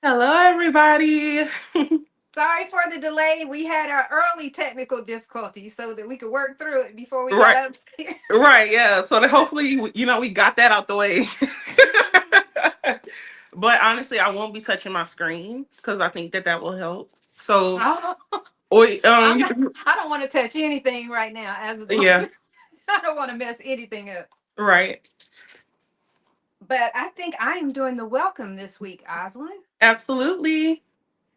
Hello, everybody. Sorry for the delay. We had our early technical difficulties so that we could work through it before we got Right, up here. right, yeah. So that hopefully, we got that out the way. But honestly, I won't be touching my screen because I think that will help. So, Oh, wait, I'm not. I don't want to touch anything right now. As of yeah, I don't want to mess anything up. right, But I think I am doing the welcome this week, Oslin. absolutely.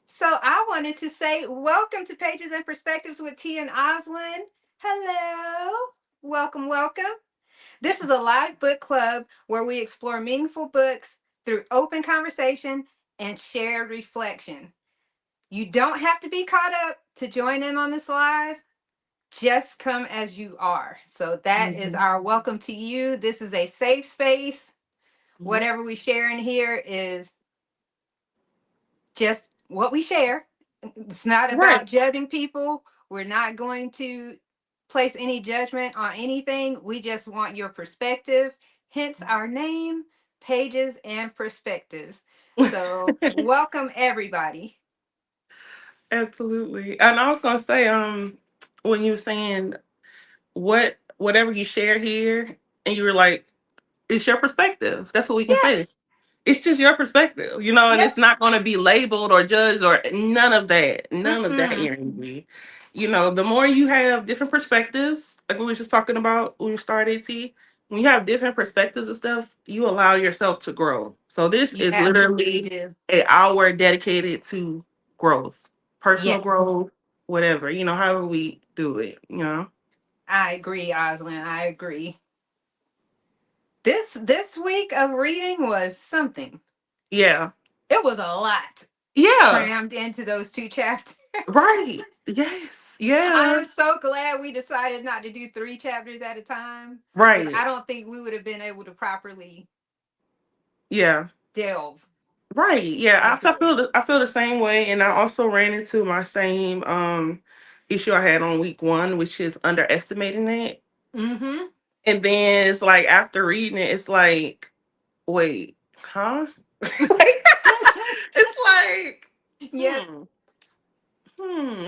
So I wanted to say welcome to Pages and Perspectives with T and Oslin. Hello, welcome, welcome. This is a live book club where we explore meaningful books through open conversation and shared reflection. You don't have to be caught up to join in on this live. Just come as you are. So that is Mhm. our welcome to you. This is a safe space. Mhm. Whatever we share in here is just what we share. It's not Right. about judging people. We're not going to place any judgment on anything. We just want your perspective, hence our name, Pages and Perspectives. So, welcome everybody. Absolutely. And I was gonna say, when you were saying whatever you share here, and you were like, it's your perspective. That's what we can Yeah, say. It's just your perspective, and yep. it's not going to be labeled or judged or none of that. None of that Mm-mm. energy. The more you have different perspectives, like we were just talking about when we started, when you have different perspectives and stuff, you allow yourself to grow. So this You is absolutely literally do. an hour dedicated to growth, personal Yes, growth, whatever, however we do it. I agree, Oslin. I agree. This week of reading was something. Yeah. It was a lot Yeah. crammed into those two chapters. Right. Yes. I Yeah. am so glad we decided not to do three chapters at a time because I Right. don't think we would have been able to properly Yeah. delve Right. Yeah. into it. I feel the same way, and I also ran into my same issue I had on week one, which is underestimating it. Mm-hmm. And then it's like after reading it, it's like, wait, huh? Like, it's like, Yep. hmm,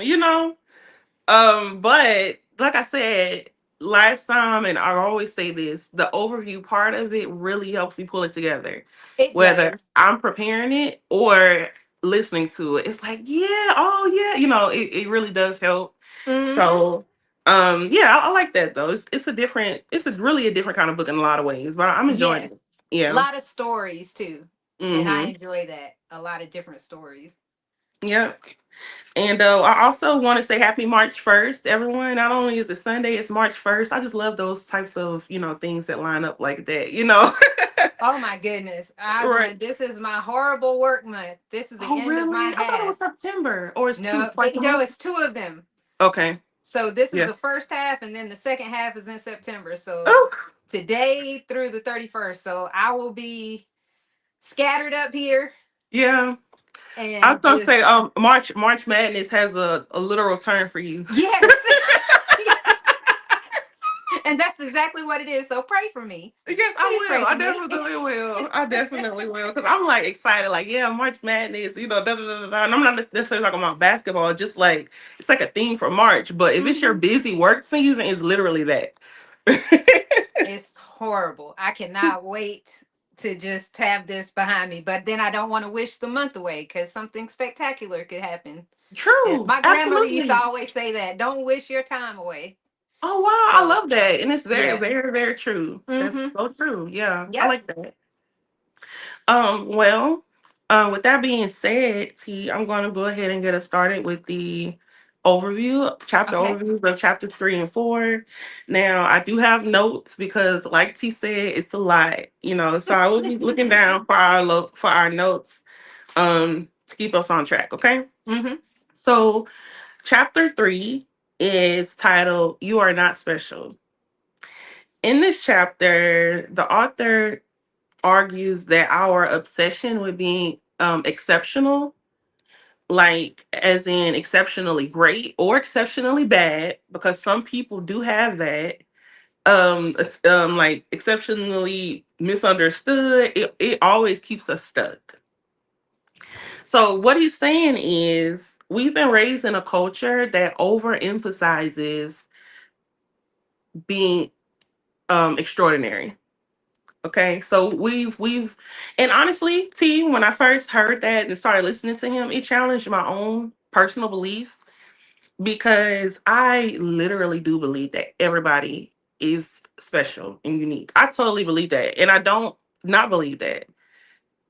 hmm. But like I said last time, and I always say this, the overview part of it really helps me pull it together. It Whether does. I'm preparing it or listening to it, it's like, yeah, oh yeah, it really does help. Mm-hmm. So yeah, I like that though. It's a really a different kind of book in a lot of ways, but I'm enjoying it. Yes. A Yeah. lot of stories too. And I Mm-hmm. enjoy that. A lot of different stories. Yeah. And I also want to say happy March 1st, everyone. Not only is it Sunday, it's March 1st. I just love those types of, things that line up like that. Oh my goodness. Right. Osland, this is my horrible work month. This is the Oh, end of my really? I thought it half. was September. Or it's No, twice a no, month. it's two of them. Okay. So this is Yeah. the first half, and then the second half is in September. So Oh, today through the 31st. So I will be scattered up here yeah. I was and gonna just, say, March Madness has a literal turn for you. yes. And that's exactly what it is. So pray for me. Yes, I Please will. pray I for me. definitely will. I definitely will. Because I'm like excited, like, yeah, March Madness, da da da da. Da. And I'm not necessarily talking about basketball, just like it's like a theme for March. But if it's your Hmm. busy work season, it's literally that. It's horrible. I cannot wait to just have this behind me. But then I don't want to wish the month away because something spectacular could happen. True, My grandmother used to absolutely. always say that. Don't wish your time away. Oh wow, I So love that, and it's very, yeah. very, very true. That's Mm-hmm. so true. Yeah, I Yep. like that. Well, with that being said, T, I'm going to go ahead and get us started with the chapter Okay. overviews of chapters 3 and 4. Now, I do have notes because, like T said, it's a lot. So I will be looking down for for our notes, to keep us on track. Okay. Mm-hmm. So, chapter 3 is titled "You Are Not Special." In this chapter, the author argues that our obsession with being exceptional, like as in exceptionally great or exceptionally bad, because some people do have that, like exceptionally misunderstood, it always keeps us stuck. So what he's saying is we've been raised in a culture that overemphasizes being extraordinary. Okay, so we've and honestly, T, when I first heard that and started listening to him, it challenged my own personal beliefs because I literally do believe that everybody is special and unique. I totally believe that, and I don't not believe that.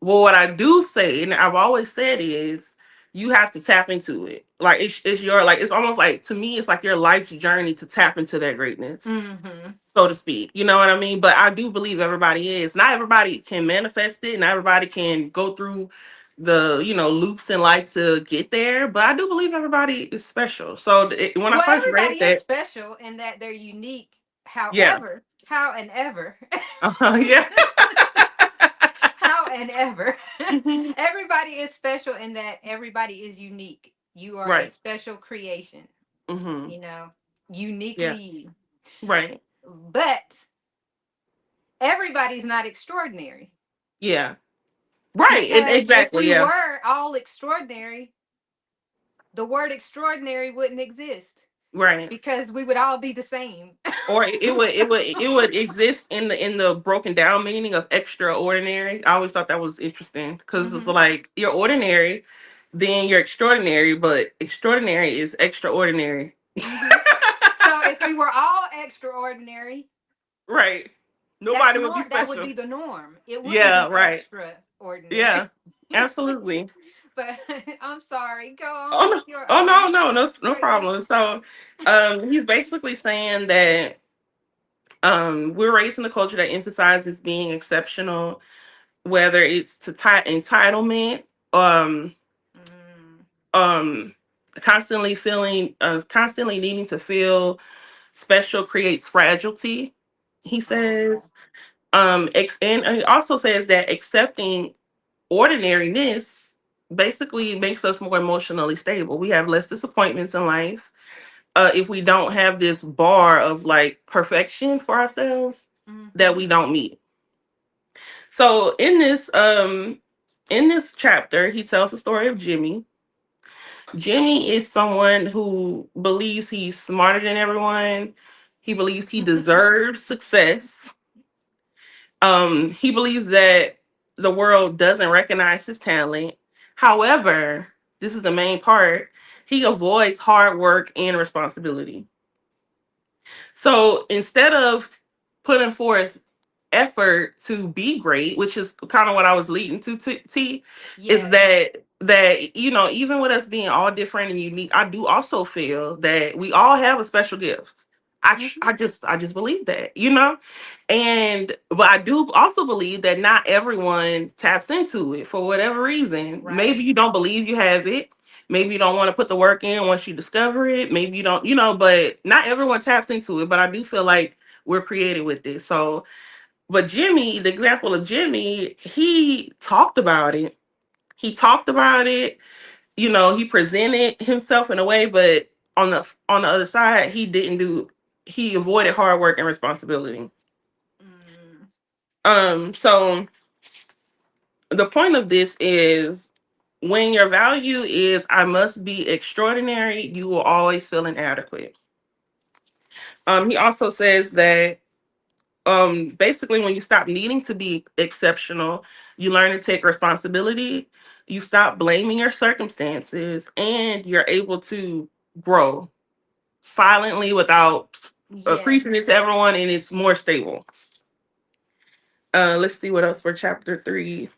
Well, what I do say, and I've always said is, you have to tap into it. Like it's your like it's almost like to me, it's like your life's journey to tap into that greatness, Mm-hmm. so to speak. You know what I mean? But I do believe everybody is. Not everybody can manifest it. Not everybody can go through the loops in life to get there. But I do believe everybody is special. So when I Well, first read everybody is that, special in that they're unique. yeah, However, how and ever, yeah, how and ever, hmm everybody is special in that everybody is unique. You are a right, special creation, hmm you know, uniquely yeah, you. right, But everybody's not extraordinary yeah, right, because if exactly, we yeah. were all extraordinary, the word extraordinary wouldn't exist Right. because we would all be the same. Or it would exist in the broken down meaning of extraordinary. I always thought that was interesting because it's Hmm. like you're ordinary, then you're extraordinary, but extraordinary is extraordinary. Hmm. So if we were all extraordinary, Right. that's Nobody would be norm. That would special. be the norm. It wouldn't Yeah, be right. extraordinary. Yeah. Absolutely. But I'm sorry. Go Oh on no. with your Oh no, no greatness. problem. So he's basically saying that we're raised in a culture that emphasizes being exceptional, whether it's to entitlement, um, Mm. um, constantly needing to feel special creates fragility. He Oh. says, and he also says that accepting ordinariness basically makes us more emotionally stable. We have less disappointments in life. If we don't have this bar of like perfection for ourselves that Hmm. we don't meet. So in this chapter, he tells the story of Jimmy. Jimmy is someone who believes he's smarter than everyone. He believes he deserves success. He believes that the world doesn't recognize his talent. However, this is the main part. He avoids hard work and responsibility. So instead of putting forth effort to be great, which is kind of what I was leading to T, is Yes. that even with us being all different and unique, I do also feel that we all have a special gift. Hmm. I just believe that. But I do also believe that not everyone taps into it for whatever reason. Maybe Right. you don't believe you have it. Maybe you don't want to put the work in once you discover it. Maybe you don't, but not everyone taps into it. But I do feel like we're created with it. So, but Jimmy, the example of Jimmy, he talked about it. He talked about it. He presented himself in a way, but on the other side, he didn't do. He avoided hard work and responsibility. Mm. So the point of this is when your value is I must be extraordinary, you will always feel inadequate. He also says that basically when you stop needing to be exceptional, you learn to take responsibility, you stop blaming your circumstances, and you're able to grow silently without preaching it Yes. to everyone, and it's more stable. Let's see what else for chapter 3.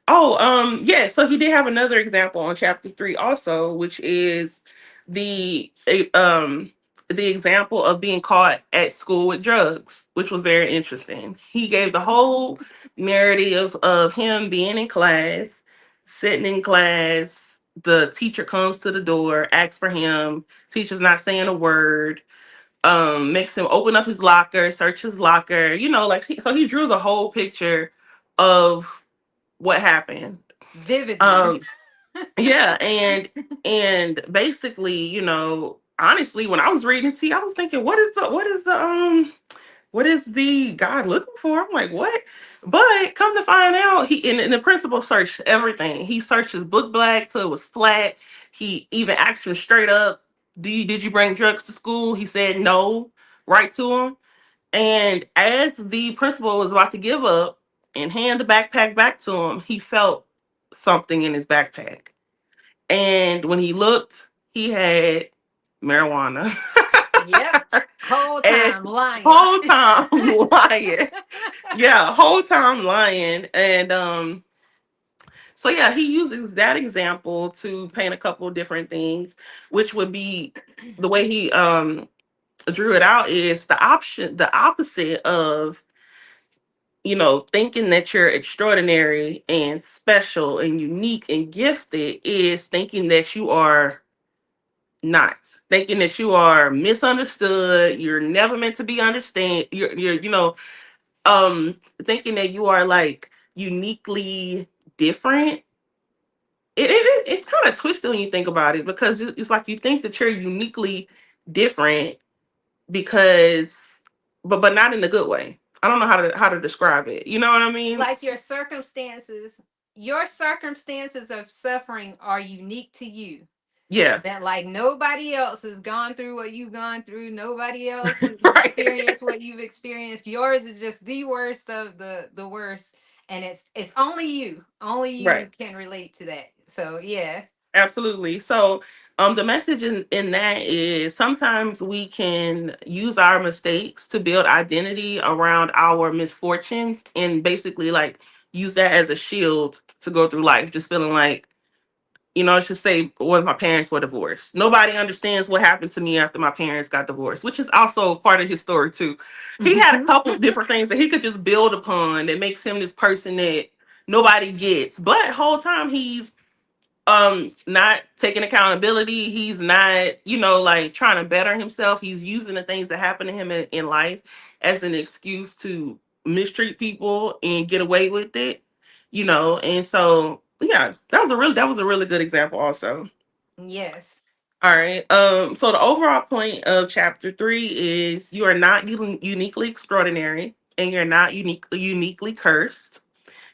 Oh, yeah. So he did have another example on chapter 3 also, which is the the example of being caught at school with drugs, which was very interesting. He gave the whole narrative of him being in class, sitting in class. The teacher comes to the door, asks for him. Teacher's not saying a word. Makes him open up his locker, search his locker. So he drew the whole picture of what happened. Vividly. Um, yeah, and basically, honestly, when I was reading T, I was thinking, what is the what is the God looking for? I'm like, what? But come to find out, and the principal searched everything. He searched his book bag till it was flat. He even asked him straight up, did you bring drugs to school? He said no, right to him. And as the principal was about to give up and hand the backpack back to him, he felt something in his backpack. And when he looked, he had marijuana. Yep. Whole And time lying. whole time lying. Yeah, whole time lying. And so yeah, he uses that example to paint a couple of different things, which would be the way he drew it out is the opposite of, thinking that you're extraordinary and special and unique and gifted is thinking that you are not, thinking that you are misunderstood, you're never meant to be understand, thinking that you are like uniquely different. It's kind of twisted when you think about it, because it's like you think that you're uniquely different because, but not in a good way. I don't know how to describe it. You know what I mean? Like your circumstances of suffering are unique to you. Yeah. That like nobody else has gone through what you've gone through. Nobody else has Right. experienced what you've experienced. Yours is just the worst of the worst, and it's only you. Only Right. you can relate to that. So yeah. Absolutely. So, the message in that is sometimes we can use our mistakes to build identity around our misfortunes and basically like use that as a shield to go through life, just feeling like, let's just say, was my parents were divorced. Nobody understands what happened to me after my parents got divorced, which is also part of his story too. He had a couple of different things that he could just build upon that makes him this person that nobody gets. But whole time he's not taking accountability. He's not, like trying to better himself. He's using the things that happen to him in life as an excuse to mistreat people and get away with it. And so yeah, that was a really good example also. Yes. All right. So the overall point of chapter 3 is you are not uniquely extraordinary and you're not uniquely cursed.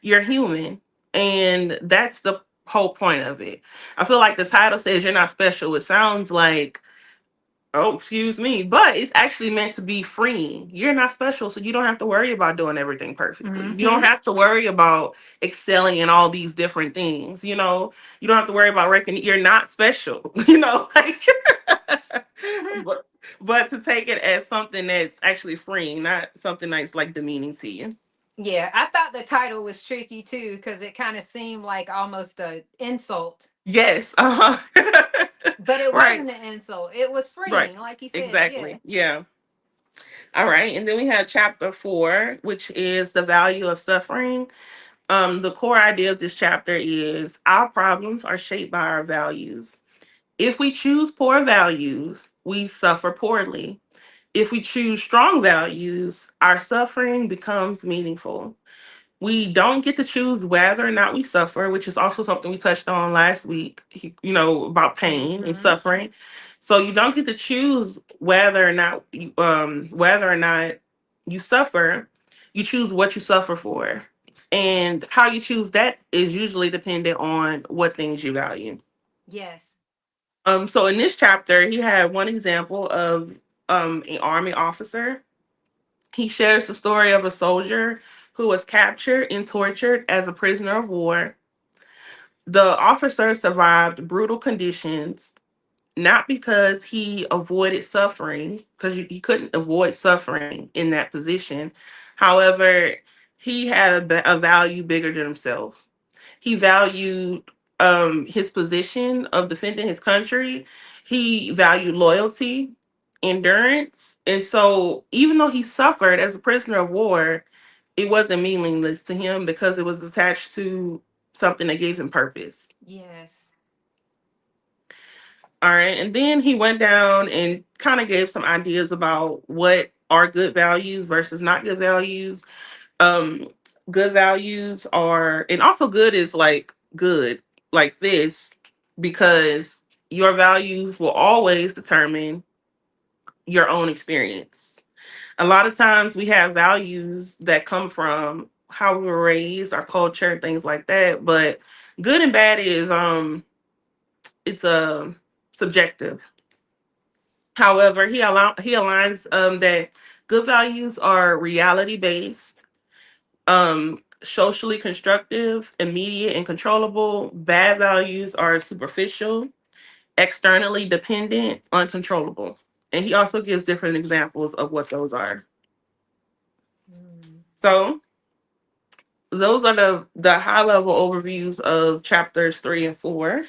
You're human. And that's the whole point of it. I feel like the title says you're not special. It sounds like, oh, excuse me, but it's actually meant to be freeing. You're not special, so you don't have to worry about doing everything perfectly. You don't Mm-hmm. have to worry about excelling in all these different things. You don't have to worry about reckoning. You're not special. Like, but, but to take it as something that's actually freeing, not something that's like demeaning to you. Yeah, I thought the title was tricky too because it kind of seemed like almost a insult, Yes. Uh-huh. but it Right. wasn't an insult. It was Right. freeing, like you said. Yeah. Exactly. Yeah. All right. And then we have chapter 4, which is the value of suffering. The core idea of this chapter is our problems are shaped by our values. If we choose poor values, we suffer poorly. If we choose strong values, our suffering becomes meaningful. We don't get to choose whether or not we suffer, which is also something we touched on last week, about pain and Mm-hmm. suffering. So you don't get to choose whether or not you suffer. You choose what you suffer for. And how you choose that is usually dependent on what things you value. Yes. So in this chapter, he had one example of an army officer. He shares the story of a soldier who was captured and tortured as a prisoner of war. The officer survived brutal conditions, not because he avoided suffering, because he couldn't avoid suffering in that position. However, he had a value bigger than himself. He valued his position of defending his country. He valued loyalty, endurance. And so, even though he suffered as a prisoner of war, it wasn't meaningless to him because it was attached to something that gave him purpose. Yes. All right. And then he went down and kind of gave some ideas about what are good values versus not good values. um Good values are, and also good is like good, like this, because your values will always determine your own experience. A lot of times we have values that come from how we were raised, our culture, things like that. But good and bad is it's subjective. However, he aligns that good values are reality based, socially constructive, immediate and controllable. Bad values are superficial, externally dependent, uncontrollable. And he also gives different examples of what those are. Mm. So those are the high level overviews of chapters 3 and 4.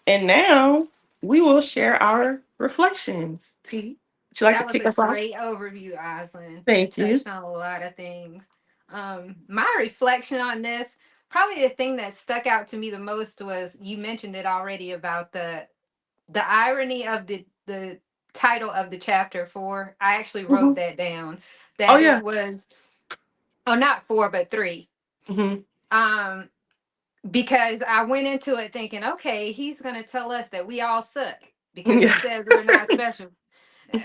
And now we will share our reflections. T, would you like to That was kick a us off? great overview, Oslin. You Thank you. touched on a lot of things. My reflection on this, probably the thing that stuck out to me the most was you mentioned it already about the irony of the title of the chapter 4. I actually wrote Mhm. that down. Oh That it yeah. was, oh, not 4 but 3. Hmm. Um because I went into it thinking, okay, he's going to tell us that we all suck because he Yeah. says we're not special.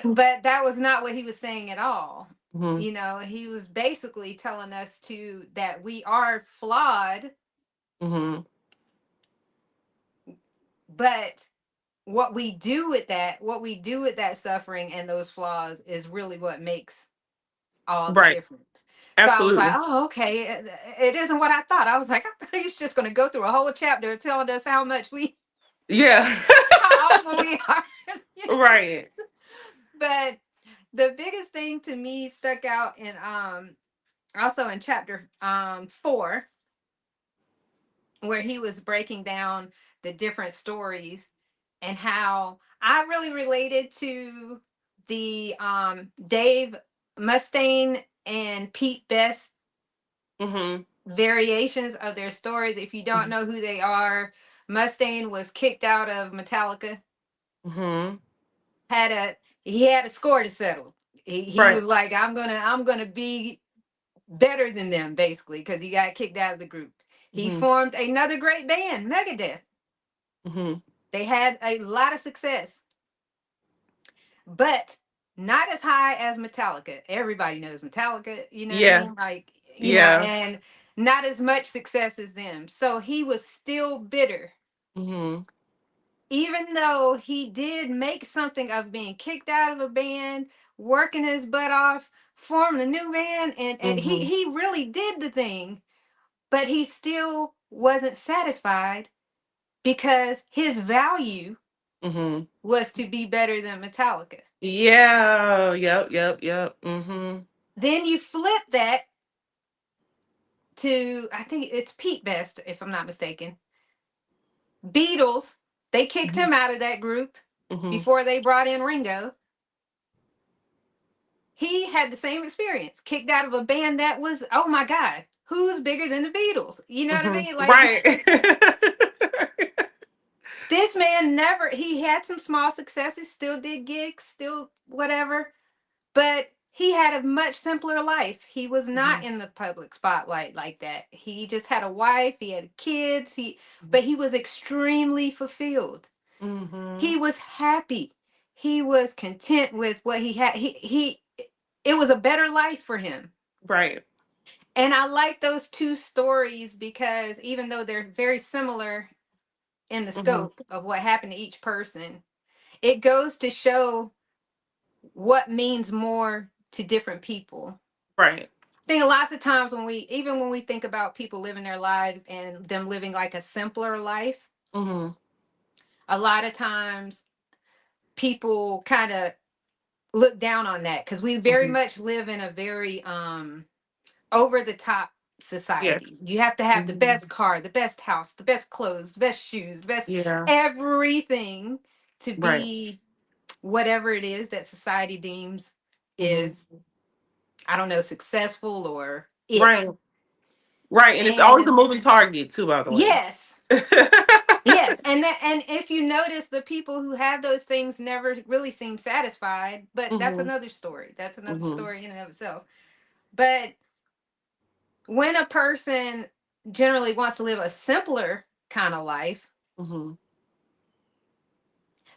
But that was not what he was saying at all. Hmm. You know, he was basically telling us to that we are flawed, Hmm. but what we do with that suffering and those flaws is really what makes all the Right. difference. So I was like, Absolutely. oh, okay. It isn't what I thought. I was like, I thought he was just going to go through a whole chapter telling us how much Yeah. how awful we are as Right. humans. But the biggest thing to me stuck out in also in chapter 4, where he was breaking down the different stories and how I really related to the Dave Mustaine and Pete Best Hmm. variations of their stories. If you don't know who they are, Mustaine was kicked out of Metallica. Hmm. Had a He had a score to settle. He Right. was like, I'm gonna be better than them, basically, because he got kicked out of the group. He Hmm. formed another great band, Megadeth. Hmm. They had a lot of success, but not as high as Metallica. Everybody knows Metallica, you know what I Yeah. mean? Like, Yeah. and not as much success as them. So he was still bitter. Hmm. Even though he did make something of being kicked out of a band, working his butt off, forming a new band, and Hmm. he really did the thing, but he still wasn't satisfied because his value Hmm. was to be better than Metallica. Yeah. Yep. Yep. Yep. Hmm. Then you flip that to, I think it's Pete Best, if I'm not mistaken. Beatles, they kicked Hmm. him out of that group Hmm. before they brought in Ringo. He had the same experience, kicked out of a band that was, oh my God, who's bigger than the Beatles? You know what I Hmm. mean? Like, Right. this man never, he had some small successes, still did gigs, still whatever, but he had a much simpler life. He was not Hmm. in the public spotlight like that. He just had a wife, he had kids, but he was extremely fulfilled. He Hmm. was happy. He was content with what he had. It was a better life for him. Right. And I like those two stories because even though they're very similar in the Hmm. scope of what happened to each person, it goes to show what means more to different people. Right. I think lots of times when we think about people living their lives and them living like a simpler life, Hmm. a lot of times people kind of look down on that because we very Hmm. much live in a very over the top society. Yes. You have to have the Hmm. best car, the best house, the best clothes, the best shoes, the best Yeah. everything to Right. be whatever it is that society deems Hmm. is, I don't know, successful or Right. it. Right. And it's always a And moving target too, by the way. yes, yes, and if you notice, the people who have those things never really seem satisfied. But that's Hmm. another story. That's another Hmm. story in and of itself. But when a person generally wants to live a simpler kind of life, Hmm.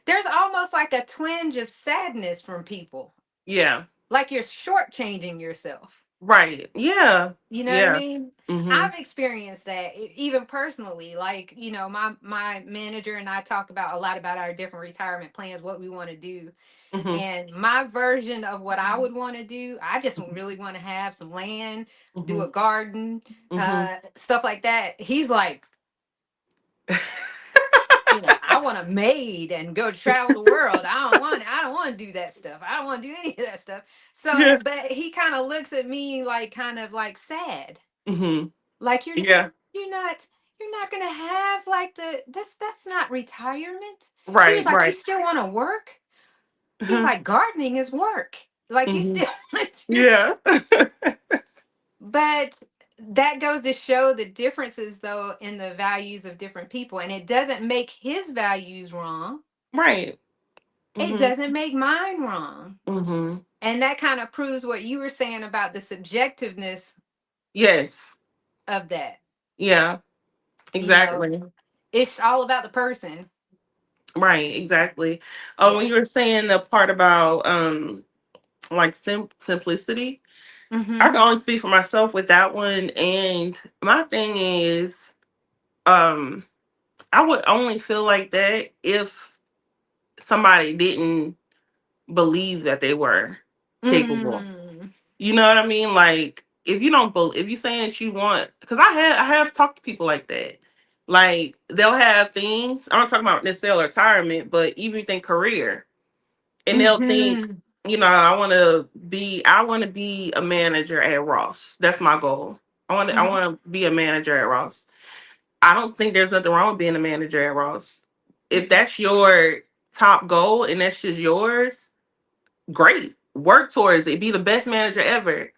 there's almost like a twinge of sadness from people. Yeah. like you're shortchanging yourself. Right. Yeah. You know what I Yeah. mean? Mhm. I've experienced that even personally. Like, my manager and I talk about a lot about our different retirement plans, what we want to do. Mhm. And my version of what I would want to do, I just really want to have some land, do Mhm. a garden, Mhm. stuff like that. He's like, I want a maid and go travel the world. I don't want to do that stuff. I don't want to do any of that stuff. So, Yeah. but he kind of looks at me like kind of like sad. Mhm. Like Yeah. you're not you're not going to have like that's not retirement. He was Right. like, you Right. still want to work? He's Mhm. like, gardening is work. Like you Mhm. still want to. Yeah. But that goes to show the differences though in the values of different people, and it doesn't make his values wrong. Right. It Mhm. doesn't make mine wrong. Mhm. And that kind of proves what you were saying about the subjectiveness Yes. of that. Yeah. You know, Exactly. it's all about the person. Right. Exactly. Oh, when Yeah. you were saying the part about like simplicity, I can Mhm. only speak for myself with that one. And my thing is, um, I would only feel like that if somebody didn't believe that they were capable. Mm. You know what I mean? Like if you don't believe, if you saying that you want, because I have talked to people like that. Like they'll have things. I'm not talking about necessarily retirement, but even think career, and they'll think, Mhm. I want to be a manager at Ross. That's my goal. I Mhm. want to be a manager at Ross. I don't think there's nothing wrong with being a manager at Ross. If Mhm. that's your top goal and that's just yours, great. Work towards it. Be the best manager ever.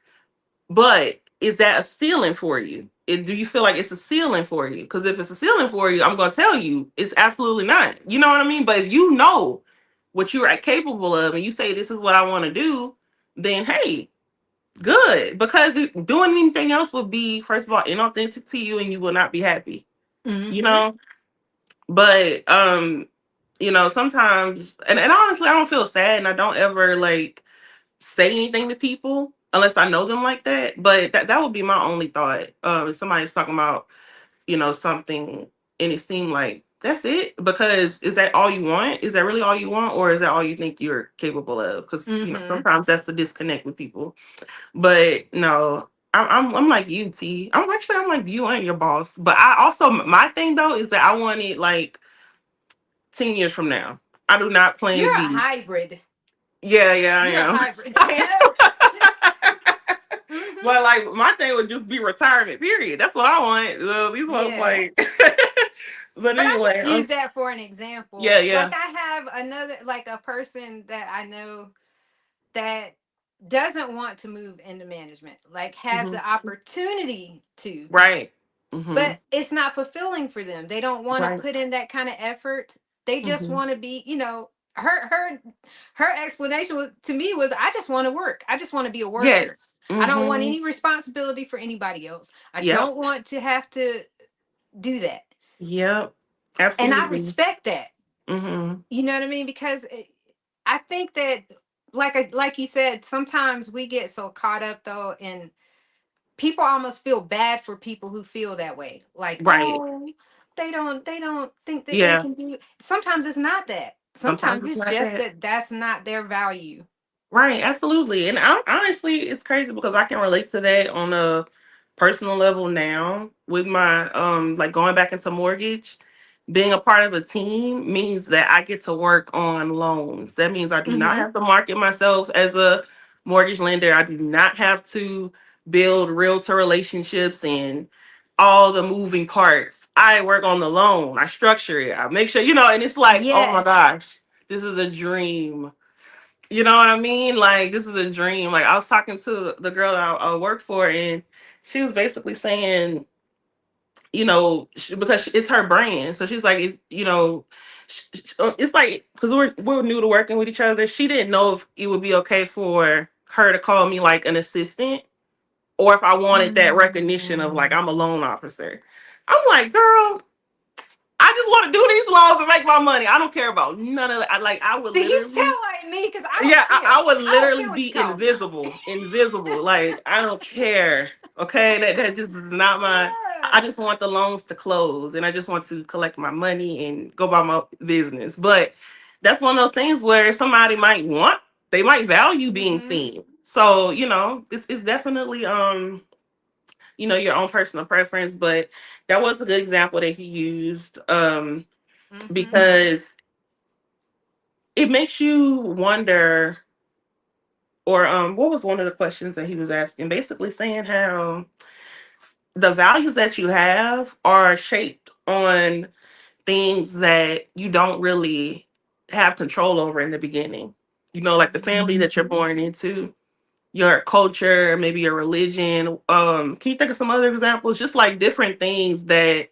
But is that a ceiling for you? Do you feel like it's a ceiling for you? Because if it's a ceiling for you, I'm going to tell you it's absolutely not. You know what I mean? But if you know what you are capable of and you say this is what I want to do, then hey, good. Because doing anything else would be, first of all, inauthentic to you and you will not be happy. You Mhm. know? But sometimes and honestly I don't feel sad and I don't ever like say anything to people unless I know them like that. But that would be my only thought. If somebody's talking about, something and it seemed like that's it. Because is that all you want? Is that really all you want? Or is that all you think you're capable of? Because, Mhm. sometimes that's the disconnect with people. But no, I'm like you, T. I'm like you and your boss. But I also my thing though is that I want it like 10 years from now. I do not plan to You're a be. hybrid. Yeah, yeah, I You're a am. hybrid. Mhm. But like my thing would just be retirement. Period. That's what I want. These ones Yeah. like. But But I anyway, just use that for an example. yeah, Like yeah. I have another, like a person that I know that doesn't want to move into management, like has Hmm. the opportunity to, Right. Hmm. but it's not fulfilling for them. They don't want to Right. put in that kind of effort. They just Hmm. want to be, her explanation to me was, I just want to work. I just want to be a worker. Yes. I don't want Hmm. any responsibility for anybody else. I Yep. don't want to have to do that. Yep. And I Absolutely. respect that. Hmm. You know what I mean? Because I think that, like you said, sometimes we get so caught up though, and people almost feel bad for people who feel that way. Like, Right. oh, they don't think that they Yeah. can do it. Sometimes it's not that. Sometimes Sometimes it's it's not just that. that that's not their value. Right, absolutely. And honestly, it's crazy because I can relate to that on a personal level now with my like going back into mortgage. Being a part of a team means that I get to work on loans. That means I do not Mm-hmm. have to market myself as a mortgage lender. I do not have to build realtor relationships and all the moving parts. I work on the loan. I structure it. I make sure, and it's like, oh my Yes. gosh, this is a dream. You know what I mean? Like this is a dream. Like I was talking to the girl that I work for, and she was basically saying, because it's her brand. So she's like, it's like because we're new to working with each other. She didn't know if it would be okay for her to call me like an assistant, or if I wanted that recognition of like Mm. I'm a loan officer. I'm like, girl, I just want to do these loans and make my money. I don't care about none of that. I would See, you literally, sound like me because I don't yeah, I care. would I don't literally care what you be call me. invisible. Like I don't care. Okay, that just is not my. I just want the loans to close, and I just want to collect my money and go about my business. But that's one of those things where somebody might want, they might value being Mm-hmm. seen. So it's definitely your own personal preference. But that was a good example that he used Mm-hmm. because it makes you wonder. Or what was one of the questions that he was asking? Basically saying how the values that you have are shaped on things that you don't really have control over in the beginning. Like the family that you're born into, your culture, maybe your religion. Can you think of some other examples? Just like different things that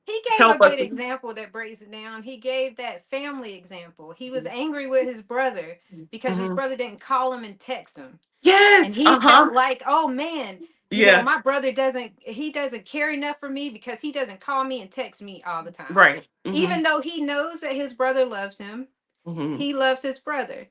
He gave help a us. good example that breaks it down. He gave that family example. He was angry with his brother because his Mhm. brother didn't call him and text him. And Yes. he Uh huh. felt like, oh man, Yeah. my brother doesn't care enough for me because he doesn't call me and text me all the time. Right. Even though he knows that his brother loves him, Hmm. he loves his brother.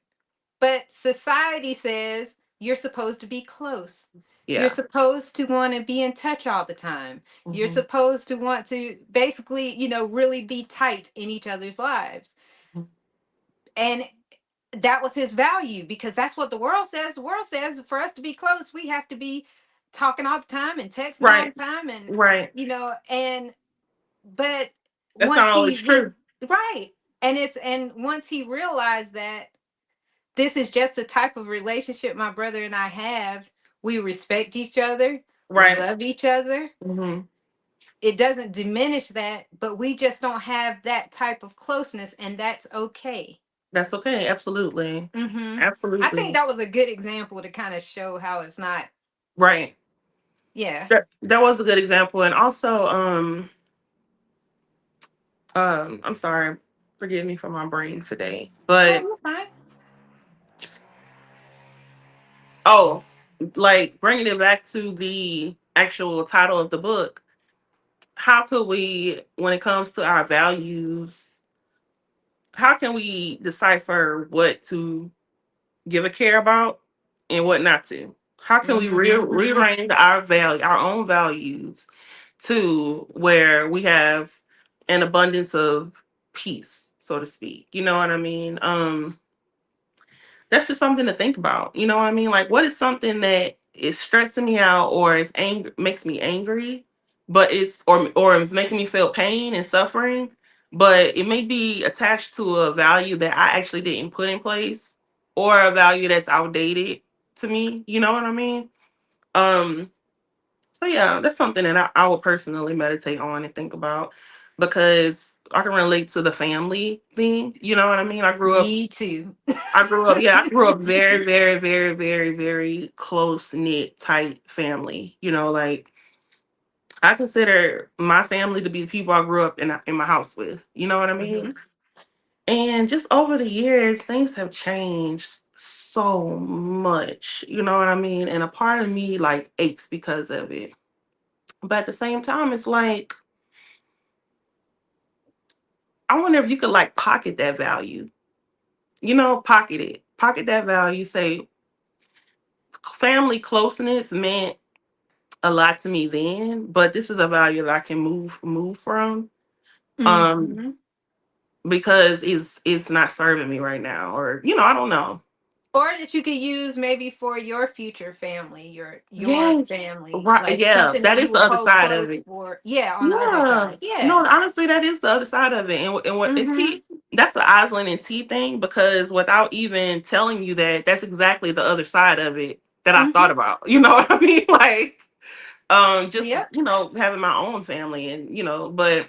But society says you're supposed to be close. You're Yeah. supposed to want to be in touch all the time. You're Hmm. supposed to want to basically, really be tight in each other's lives. And that was his value because that's what the world says. The world says for us to be close, we have to be talking all the time and texting all Right. the time and Right. and but That's not once always he true. right. And once he realized that this is just the type of relationship my brother and I have. We respect each other. We Right. love each other. Hmm. It doesn't diminish that, but we just don't have that type of closeness, and that's okay. That's okay. Absolutely. I think Absolutely. that was a good example to kind of show how it's not. Right. Yeah. That was a good example. And also, I'm sorry, forgive me for my brain today. Oh, But you're fine. oh, like bringing it back to the actual title of the book, how could we, when it comes to our values, how can we decipher what to give a care about and what not to? How can we Mm-hmm. rearrange our own values to where we have an abundance of peace, so to speak? You know what I mean? That's just something to think about. You know what I mean? Like, what is something that is stressing me out or is makes me angry, but or is making me feel pain and suffering, but it may be attached to a value that I actually didn't put in place or a value that's outdated to me. You know what I mean? Um, so yeah, that's something that I will personally meditate on and think about because I can relate to the family thing. You know what I mean? Me too. Yeah, I grew up very, very, very, very, very close knit, tight family. Like I consider my family to be the people I grew up in my house with. You know what I mean? Hmm. And just over the years, things have changed so much. You know what I mean? And a part of me like aches because of it. But at the same time, it's like I wonder if you could like pocket that value. Pocket it, pocket that value. Say family closeness meant a lot to me then, but this is a value that I can move from um Hmm. because it's not serving me right now, or I don't know. Or that you could use maybe for your future family, your Yes, family, right. like Yeah, something that that you is the would other hold side of close it. for. Yeah, on the other Yeah. side. No, Yeah. honestly, that is the other side of it. And what it Mm-hmm. that's the Island and T thing because without even telling you that, that's exactly the other side of it that I thought Mm-hmm. about. You know what I mean? Like just Yep. having my own family and but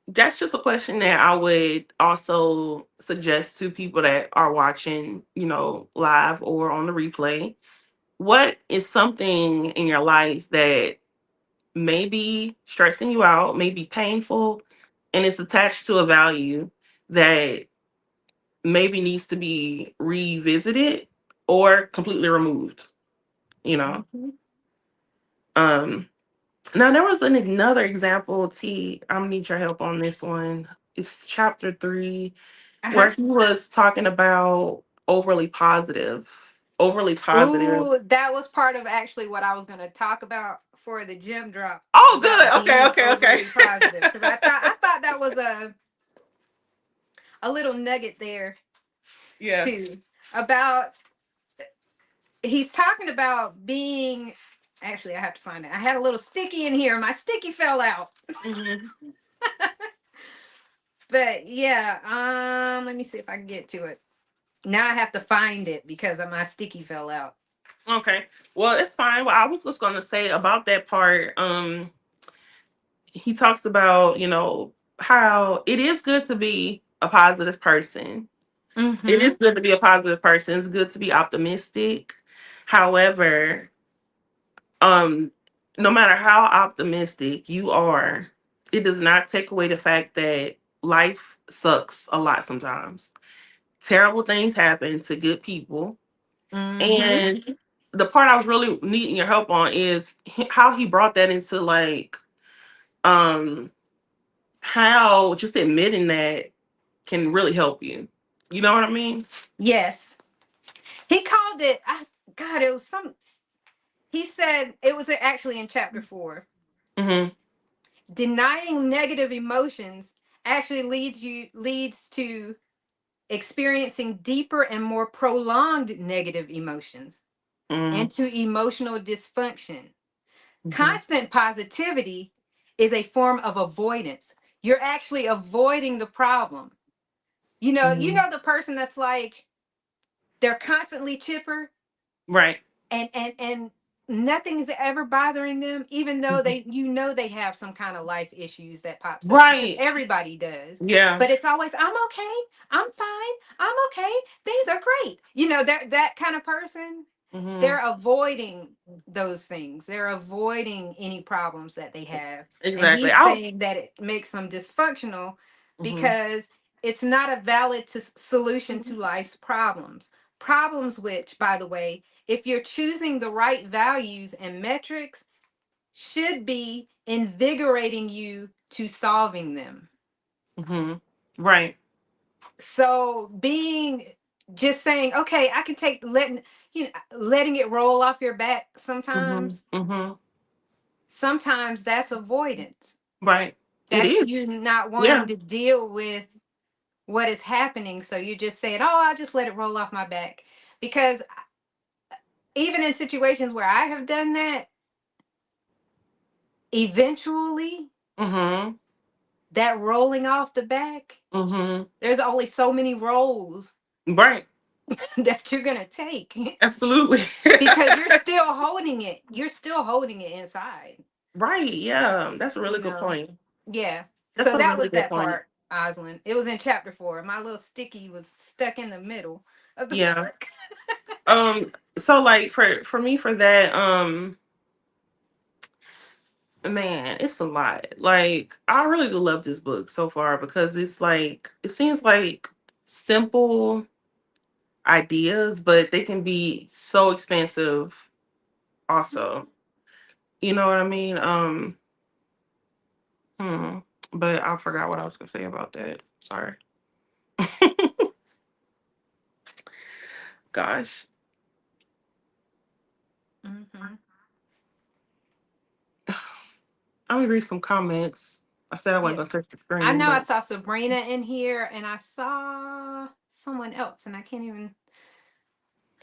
that's just a question that I would also suggest to people that are watching, live or on the replay. What is something in your life that may be stressing you out, may be painful, and it's attached to a value that maybe needs to be revisited or completely removed, you know? Mm-hmm. Um, Now there was another example. T, I'm gonna need your help on this one. It's chapter 3, Uh-huh. where he was talking about overly positive. Overly positive. Ooh, that was part of actually what I was going to talk about for the gym drop Oh, about good. Okay, being okay, overly positive, because okay. I thought that was a little nugget there Yeah. too, about he's talking about being, actually I have to find it. I had a little sticky in here. My sticky fell out. Hmm. But yeah, let me see if I can get to it. Now I have to find it because my sticky fell out. Okay. Well, it's fine. Well, I was just gonna say about that part. He talks about, how it is good to be a positive person. It Mm-hmm. is good to be a positive person. It's good to be optimistic. However, um, no matter how optimistic you are, it does not take away the fact that life sucks a lot sometimes. Terrible things happen to good people. Mm-hmm. And the part I was really needing your help on is how he brought that into, like, um how just admitting that can really help you. You know what I mean? Yes. He called it, God, it was some, he said, it was actually in chapter 4. Mhm. Denying negative emotions actually leads to experiencing deeper and more prolonged negative emotions Mhm. and to emotional dysfunction. Mhm. Constant positivity is a form of avoidance. You're actually avoiding the problem. You Mhm. know the person that's like, they're constantly chipper, Right. and nothing is ever bothering them, even though Mhm. they have some kind of life issues that pops up, because Right. everybody does. Yeah. But it's always, I'm okay, I'm fine, I'm okay, things are great. That kind of person, Mhm. they're avoiding those things. They're avoiding any problems that they have. And Exactly. he's I. saying that it makes them dysfunctional Mhm. because it's not a valid solution to life's problems. Problems which, by the way, if you're choosing the right values and metrics, should be invigorating you to solving them. Mhm. Right. So being, just saying, okay, I can take, letting it roll off your back Mhm. sometimes. Mhm. Sometimes that's avoidance. Right. It That's is. you not wanting Yeah. to deal with what is happening. So you're just saying, oh, I'll just let it roll off my back. Because even in situations where I have done that, eventually Mhm. that rolling off the back, Mhm. there's only so many rolls Right. that you're going to take Absolutely. because you're still holding it. You're still holding it inside, Right. Yeah. That's a really you good know? point. Yeah. That's So a that really was good that point. part, Osland. It was in chapter 4. My little sticky was stuck in the middle of the Yeah. book. So, like, for me, for that, man, it's a lot. Like, I really do love this book so far because it's like, it seems like simple ideas, but they can be so expensive also. You know what I mean? Hmm. But I forgot what I was gonna say about that. Sorry. Gosh. Hmm. I'm gonna read some comments. I said I wasn't gonna Yes. touch the I screen, know I but saw Sabrina in here and I saw someone else and I can't even,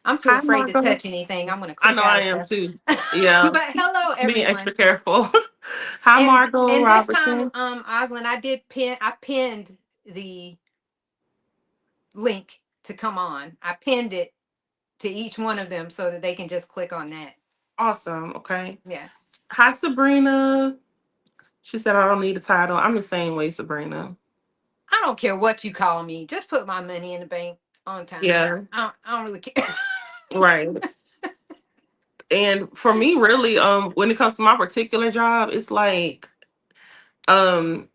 I'm too hi, afraid to Marco. touch anything. I'm going to I click know out I of am stuff. too. Yeah, But hello being extra everyone. careful. Hi, Marco And this time, Robertson. Oslin, I pinned the link to come on. I pinned it to each one of them so that they can just click on that. Awesome. Okay. Yeah. Hi, Sabrina. She said I don't need a title. I'm the same way, Sabrina. I don't care what you call me. Just put my money in the bank on time. Yeah. I don't really care. Right. And for me, really, when it comes to my particular job, it's like, I'm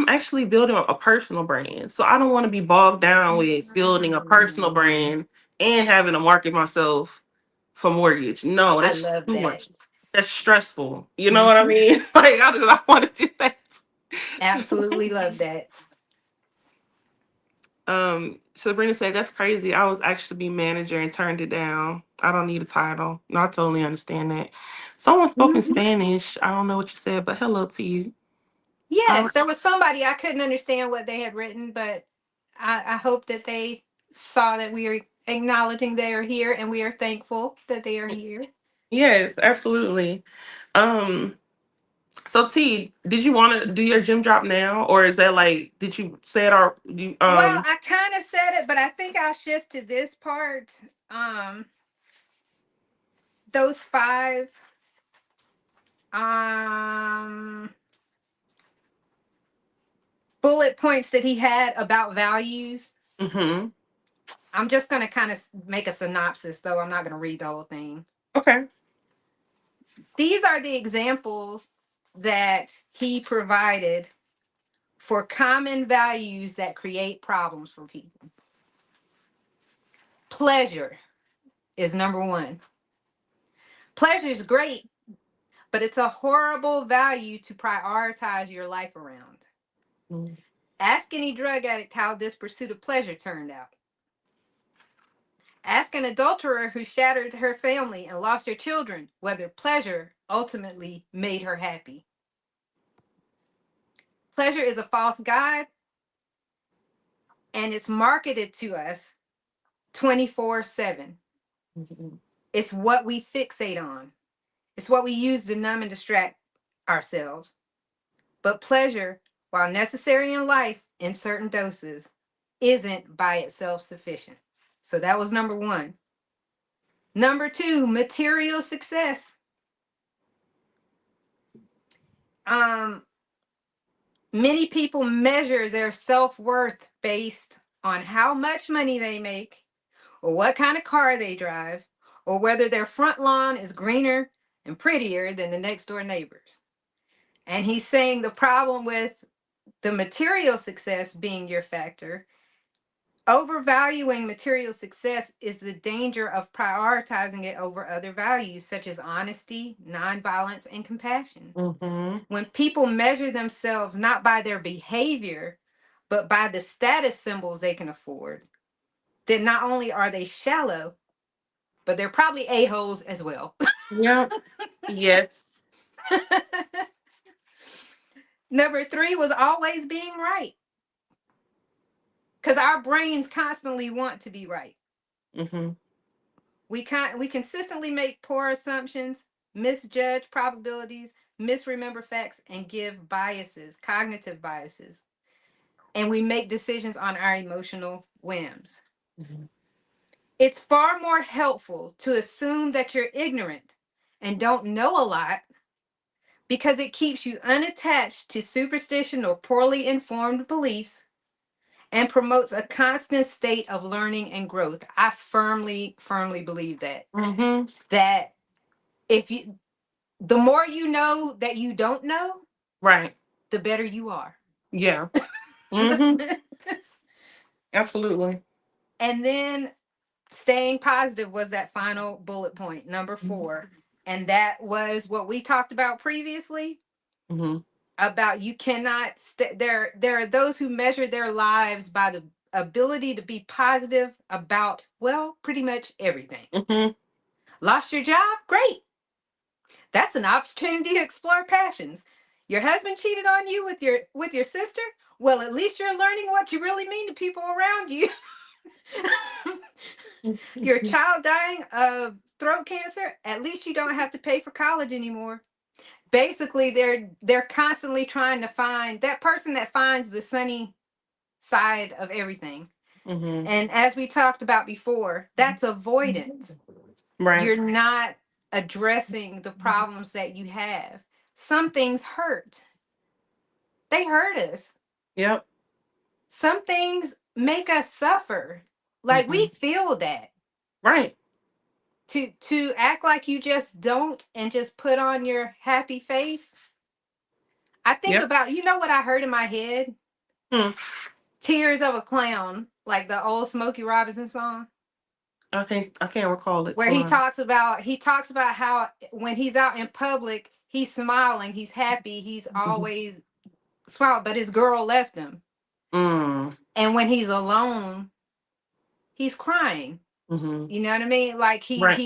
actually building a personal brand. So I don't want to be bogged down with building a personal Mm, brand and having to market myself for mortgage. No, I that's just love too that. much. that's stressful. You know what I Mhm. mean? Like I do not want to do that. Absolutely love that. Sabrina said that's crazy. I was actually be manager and turned it down. I don't need a title. No, I totally understand that. Someone spoke in Mhm. Spanish. I don't know what you said, but hello to you. I, Yes, there was somebody I couldn't understand what they had written, but I hope that they saw that we are acknowledging they are here and we are thankful that they are here. yes, absolutely. Um, so T, did you want to do your gym drop now, or is that like did you say it or you Well, I kind of said it, but I think I'll shift to this part. Um, those five um bullet points that he had about values. mhm. I'm just going to kind of make a synopsis, though. I'm not going to read the whole thing. Okay. These are the examples that he provided for common values that create problems for people. Pleasure is number one. Pleasure is great, but it's a horrible value to prioritize your life around. Mhm. Ask any drug addict how this pursuit of pleasure turned out. Ask an adulterer who shattered her family and lost her children whether pleasure ultimately made her happy. Pleasure is a false god and it's marketed to us 24/7. Mhm. It's what we fixate on, it's what we use to numb and distract ourselves. But pleasure, while necessary in life in certain doses, isn't by itself sufficient. So that was number one. Number two, material success. Um, Many people measure their self worth based on how much money they make, or what kind of car they drive, or whether their front lawn is greener and prettier than the next door neighbors. And he's saying the problem with the material success being your factor, overvaluing material success is the danger of prioritizing it over other values such as honesty, nonviolence, and compassion. Mhm. When people measure themselves not by their behavior, but by the status symbols they can afford, then not only are they shallow, but they're probably a-holes as well. Yep. Yes. Number three was always being right, because our brains constantly want to be right. Mhm. We consistently make poor assumptions, misjudge probabilities, misremember facts, and give biases, cognitive biases. And we make decisions on our emotional whims. Mhm. It's far more helpful to assume that you're ignorant and don't know a lot because it keeps you unattached to superstition or poorly informed beliefs and promotes a constant state of learning and growth. I firmly, firmly believe that. Mhm. That if you, the more you know that you don't know, Right. the better you are. Yeah. Mhm. Absolutely. And then staying positive was that final bullet point, number four. And that was what we talked about previously Mhm. about you cannot there are those who measure their lives by the ability to be positive about, well, pretty much everything. Mhm. Lost your job? Great. That's an opportunity to explore passions. Your husband cheated on you with your sister? Well, at least you're learning what you really mean to people around you. Your child dying of throat cancer? At least you don't have to pay for college anymore. Basically, they're constantly trying to find that person that finds the sunny side of everything. Mhm. And as we talked about before, that's avoidance. Right. You're not addressing the problems that you have. Some things hurt. They hurt us. Yep. Some things make us suffer. Like we Mhm. feel that. Right. To act like you just don't and just put on your happy face. I think Yep. about, you know what I heard in my head? Hmm. Tears of a Clown, like the old Smokey Robinson song. I can't recall it where to my. he talks about how when he's out in public, he's smiling, he's happy, he's Mhm. always smiling, but his girl left him. Mm. And when he's alone, he's crying. Mhm. You know what I mean? Like Right.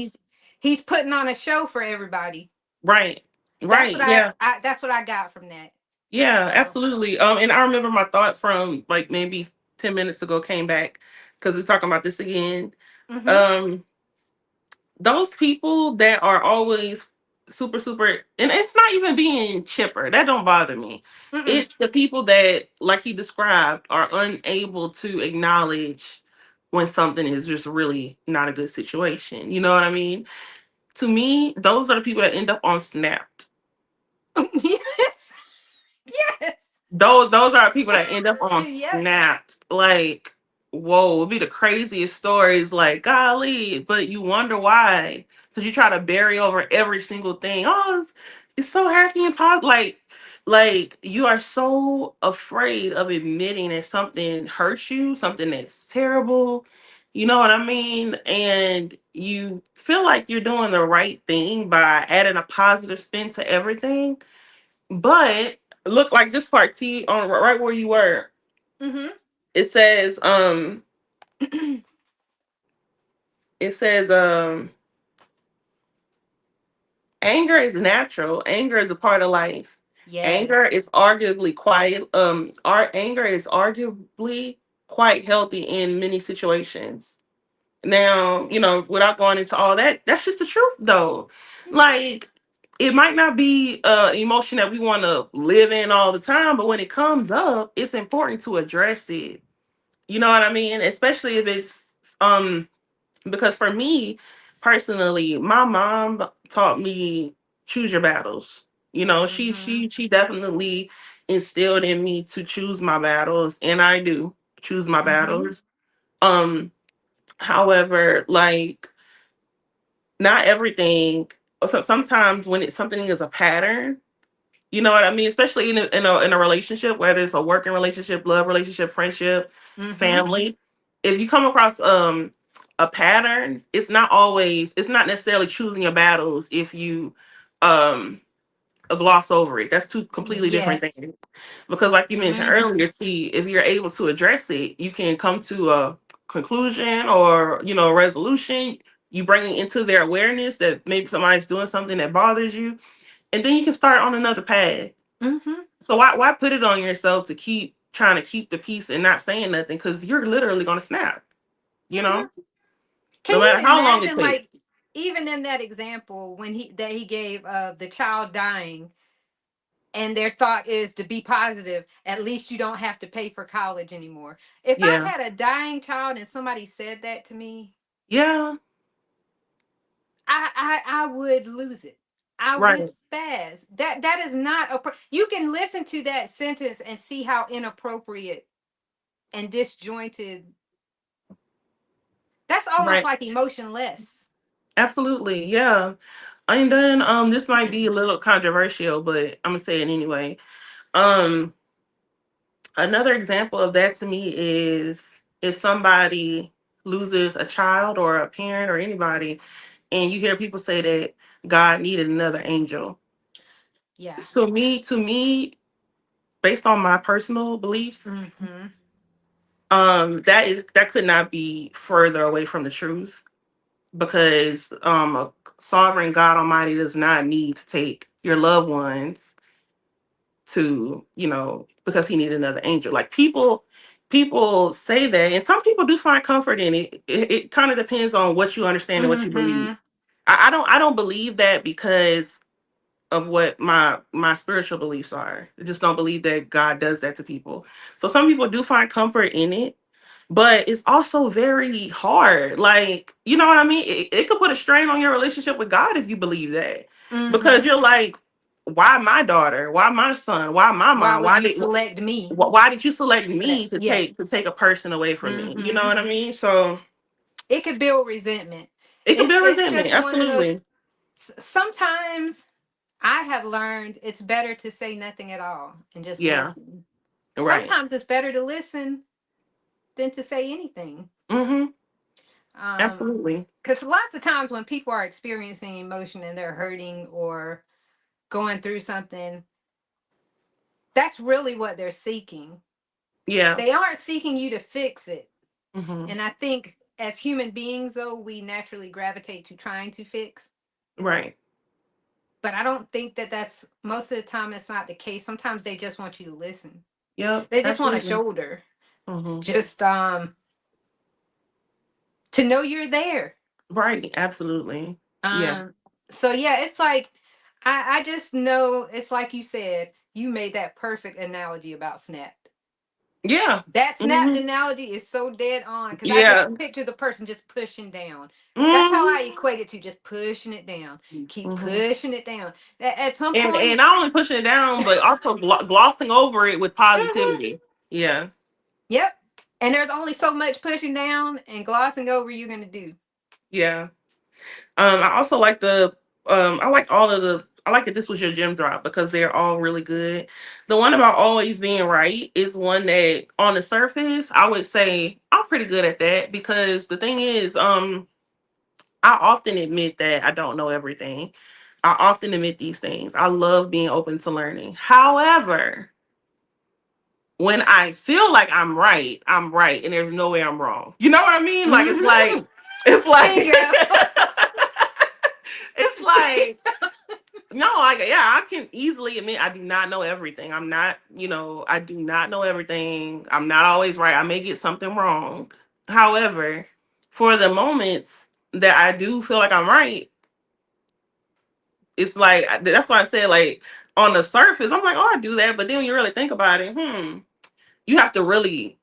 he's putting on a show for everybody. Right. That's Right. what Yeah. that's what I got from that. Yeah. So, Absolutely. And I remember my thought from like maybe 10 minutes ago came back because we're talking about this again. mhm. Um, those people that are always super super, and it's not even being chipper, that don't bother me. Mm-mm. It's the people that, like he described, are unable to acknowledge when something is just really not a good situation. You know what I mean? To me, those are the people that end up on Snap. Yes. Yes. Those are people that end up on Yep. Snapped. Like, whoa, it'd be the craziest stories. Like, golly, but you wonder why, because you try to bury over every single thing. Oh, it's so happy and positive. Like you are so afraid of admitting that something hurts you, something that's terrible. You know what I mean? And you feel like you're doing the right thing by adding a positive spin to everything, but look, like this part T on right where you were. Mhm. It says it says anger is natural. Anger is a part of life. Anger Yes. is arguably quiet. Our anger is arguably quite healthy in many situations. Now, without going into all that, that's just the truth though. Like, it might not be an emotion that we want to live in all the time, but when it comes up, it's important to address it. You know what I mean? Especially if it's because for me personally, my mom taught me choose your battles. Mhm. She definitely instilled in me to choose my battles, and I do choose my Mhm. battles. Um However, like, not everything. So sometimes when it's something is a pattern, you know what I mean. Especially in a relationship, whether it's a working relationship, love relationship, friendship, Mhm. family. If you come across a pattern, it's not necessarily choosing your battles. If you um gloss over it, that's two completely different Yes. things. Because, like you mentioned Mhm. earlier, T, if you're able to address it, you can come to a conclusion or a resolution. You bring it into their awareness that maybe somebody's doing something that bothers you, and then you can start on another path. Mhm. So why put it on yourself to keep trying to keep the peace and not saying nothing? Because you're literally gonna snap. You Mhm. know, Can no you matter how long it imagine, takes. like, even in that example when he gave of the child dying, and their thought is to be positive, at least you don't have to pay for college anymore. If I Yeah, had a dying child and somebody said that to me, yeah, I would lose it. I would right, spaz. That is not you can listen to that sentence and see how inappropriate and disjointed. That's almost right. like emotionless. Absolutely, yeah. And then this might be a little controversial, but I'm gonna say it anyway. Um, Another example of that to me is if somebody loses a child or a parent or anybody, and you hear people say that God needed another angel. Yeah. To me, based on my personal beliefs, Mhm. that could not be further away from the truth, because a sovereign God Almighty does not need to take your loved ones to, because he needed another angel. Like, people say that, and some people do find comfort in it. It kind of depends on what you understand and what you believe. Mhm. I don't believe that because of what my spiritual beliefs are. I just don't believe that God does that to people. So some people do find comfort in it, but it's also very hard. Like, you know what I mean? It could put a strain on your relationship with God if you believe that, because Mhm. you're like, why my daughter? Why my son? Why my Why mom? would you select me Why did you select for that? me to Yeah. take a person away from me? You know Mhm. what I mean? So It could build resentment. it could build It's resentment. just one of those. Absolutely. Sometimes I have learned it's better to say nothing at all and just Yeah. listen. Right. Sometimes it's better to listen than to say anything. Mm-hmm. Absolutely. Because lots of times when people are experiencing emotion and they're hurting or going through something, that's really what they're seeking. Yeah. They aren't seeking you to fix it. Hmm. And I think as human beings, though, we naturally gravitate to trying to fix. Right. But I don't think that that's most of the time it's not the case. Sometimes they just want you to listen. Yep. They just want a Absolutely. shoulder. Hmm. Just to know you're there. Right. Absolutely. Yeah. Um so yeah, it's like I just know it's like you said, you made that perfect analogy about Snap. Yeah. That snapped Hmm. analogy is so dead on because I just Yeah. picture the person just pushing down. That's how I Hmm. equate it to just pushing it down. Keep Hmm. pushing it down. At some And point, not only pushing it down, but also glossing over it with mhm, positivity. Yeah. yep. And there's only so much pushing down and glossing over you're gonna do. Yeah. I also like the I like all of the I like that this was your gem drop because they're all really good. The one about always being right is one that on the surface I would say I'm pretty good at that because the thing is, I often admit that I don't know everything. I often admit these things. I love being open to learning. However, when I feel like I'm right, and there's no way I'm wrong. You know what I mean? Like Hmm. it's like Bingo. it's like no, like yeah, I can easily admit I do not know everything. I'm not, I do not know everything. I'm not always right. I may get something wrong. However, for the moments that I do feel like I'm right, it's like that's why I said like on the surface, I'm like, oh, I do that, but then when you really think about it, you have to really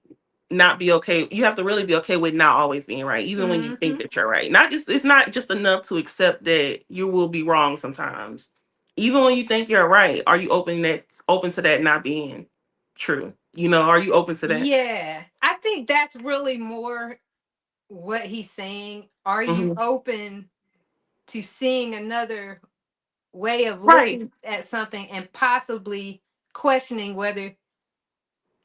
not be okay. You have to really be okay with not always being right, even when you think Hmm. that you're right. Not just it's not just enough to accept that you will be wrong sometimes. Even when you think you're right, are you open to that not being true? Are you open to that? Yeah, I think that's really more what he's saying. Are you Hmm. open to seeing another way of Right. looking at something and possibly questioning whether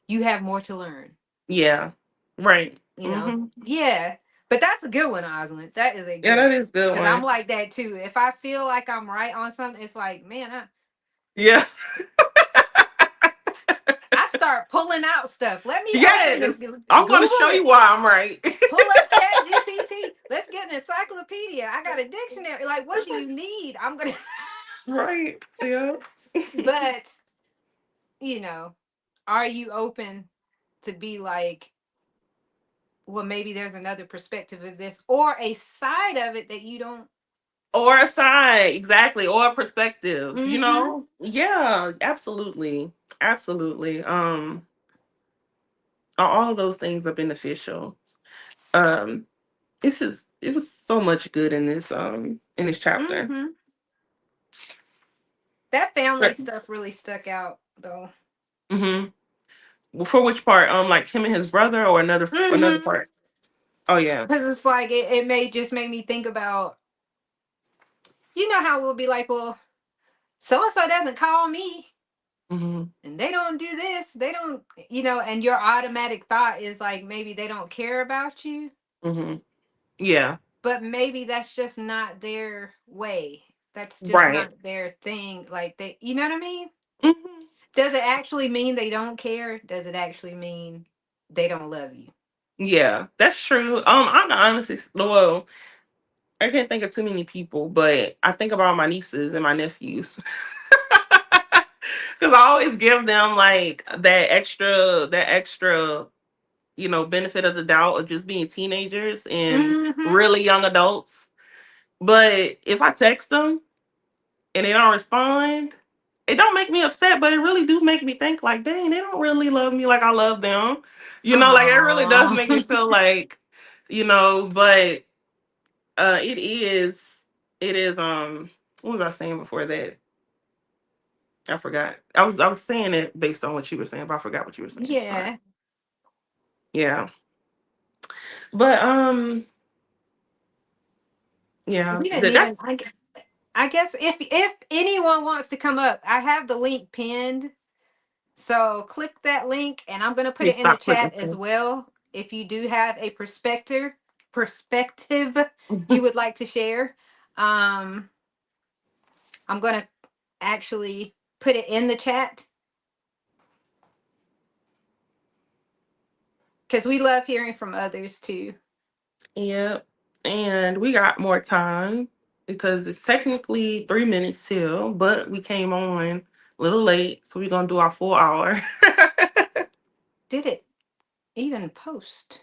you have more to learn? Yeah. Right. You know, Hmm. yeah. But that's a good one, Osmond. That is a Yeah, good that one. is a good Because I'm one. like that too. If I feel like I'm right on something, it's like, man, Yeah. I start pulling out stuff. Let me open the Yes. I'm gonna show Google, you why I'm right. pull up Chat GPT. Let's get an encyclopedia. I got a dictionary. Like, what do you need? I'm going to, Right. Yeah. but, you know, are you open to be like, well, maybe there's another perspective of this or a side of it that you don't. Or a side, exactly, or a perspective, Mm-hmm. Yeah, absolutely. Absolutely. All of those things are beneficial. Um, it was so much good in this chapter. Mm-hmm. That family But stuff really stuck out though. hmm for which part? Like him and his brother or another Mm-hmm. part? Oh yeah. Because it's like it may just make me think about, you know how we'll be like, well, so and so doesn't call me Hmm. and they don't do this, they don't, and your automatic thought is like maybe they don't care about you, Hmm. Yeah. but maybe that's just not their way. That's just Right. not their thing. Like they, you know what I mean? Hmm. Does it actually mean they don't care? Does it actually mean they don't love you? Yeah, that's true. I can honestly, well, I can't think of too many people, but I think about my nieces and my nephews. Because I always give them like that extra, benefit of the doubt of just being teenagers and Mm-hmm. really young adults. But if I text them and they don't respond, it don't make me upset, but it really do make me think like, dang, they don't really love me like I love them. Like it really does Aww. make me feel like, but it is what was I saying before that? I forgot. I was saying it based on what you were saying, but I forgot what you were saying. Sorry. Yeah. Yeah. But yeah. We didn't even. That's I guess if anyone wants to come up, I have the link pinned. So click that link, and I'm gonna put Please it in the stop clicking chat as through. well. If you do have a perspective, perspective you would like to share. Um, I'm going to actually put it in the chat because we love hearing from others too. Yep. And we got more time because it's technically 3 minutes till, but we came on a little late, so we're gonna do our full hour. Did it even post?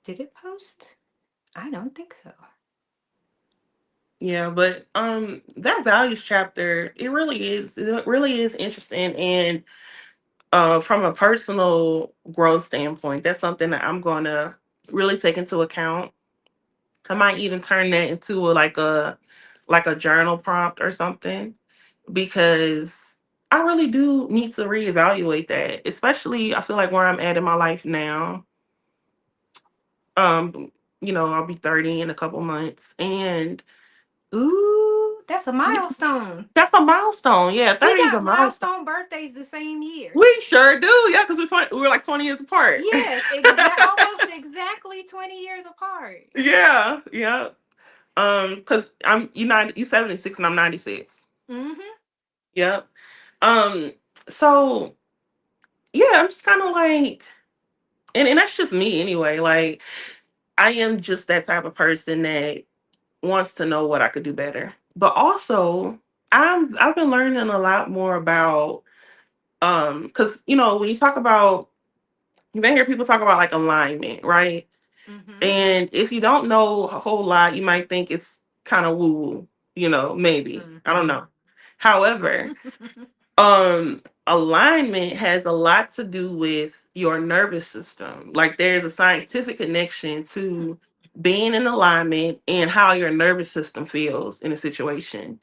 Did it post? I don't think so. Yeah, but that values chapter, it really is interesting, and from a personal growth standpoint, that's something that I'm gonna really take into account. I might even turn that into like a journal prompt or something, because I really do need to reevaluate that. Especially I feel like where I'm at in my life now. Um, I'll be 30 in a couple months, and Ooh, that's a milestone. that's a milestone. Yeah, We 30 is a got milestone. milestone birthdays the same year. We sure do. Yeah, because we're like 20 years apart. Yes, almost exactly 20 years apart. Yeah, yeah. Because you 76 and I'm 96. Mm-hmm. Yep. Um, so yeah, I'm just kind of like, and that's just me anyway. Like, I am just that type of person that wants to know what I could do better. But also, I've been learning a lot more about, because when you talk about, you may hear people talk about like alignment, right? Mm-hmm. And if you don't know a whole lot, you might think it's kind of woo woo, maybe. I don't Mm-hmm. know. However, alignment has a lot to do with your nervous system. Like, there's a scientific connection to being in alignment and how your nervous system feels in a situation.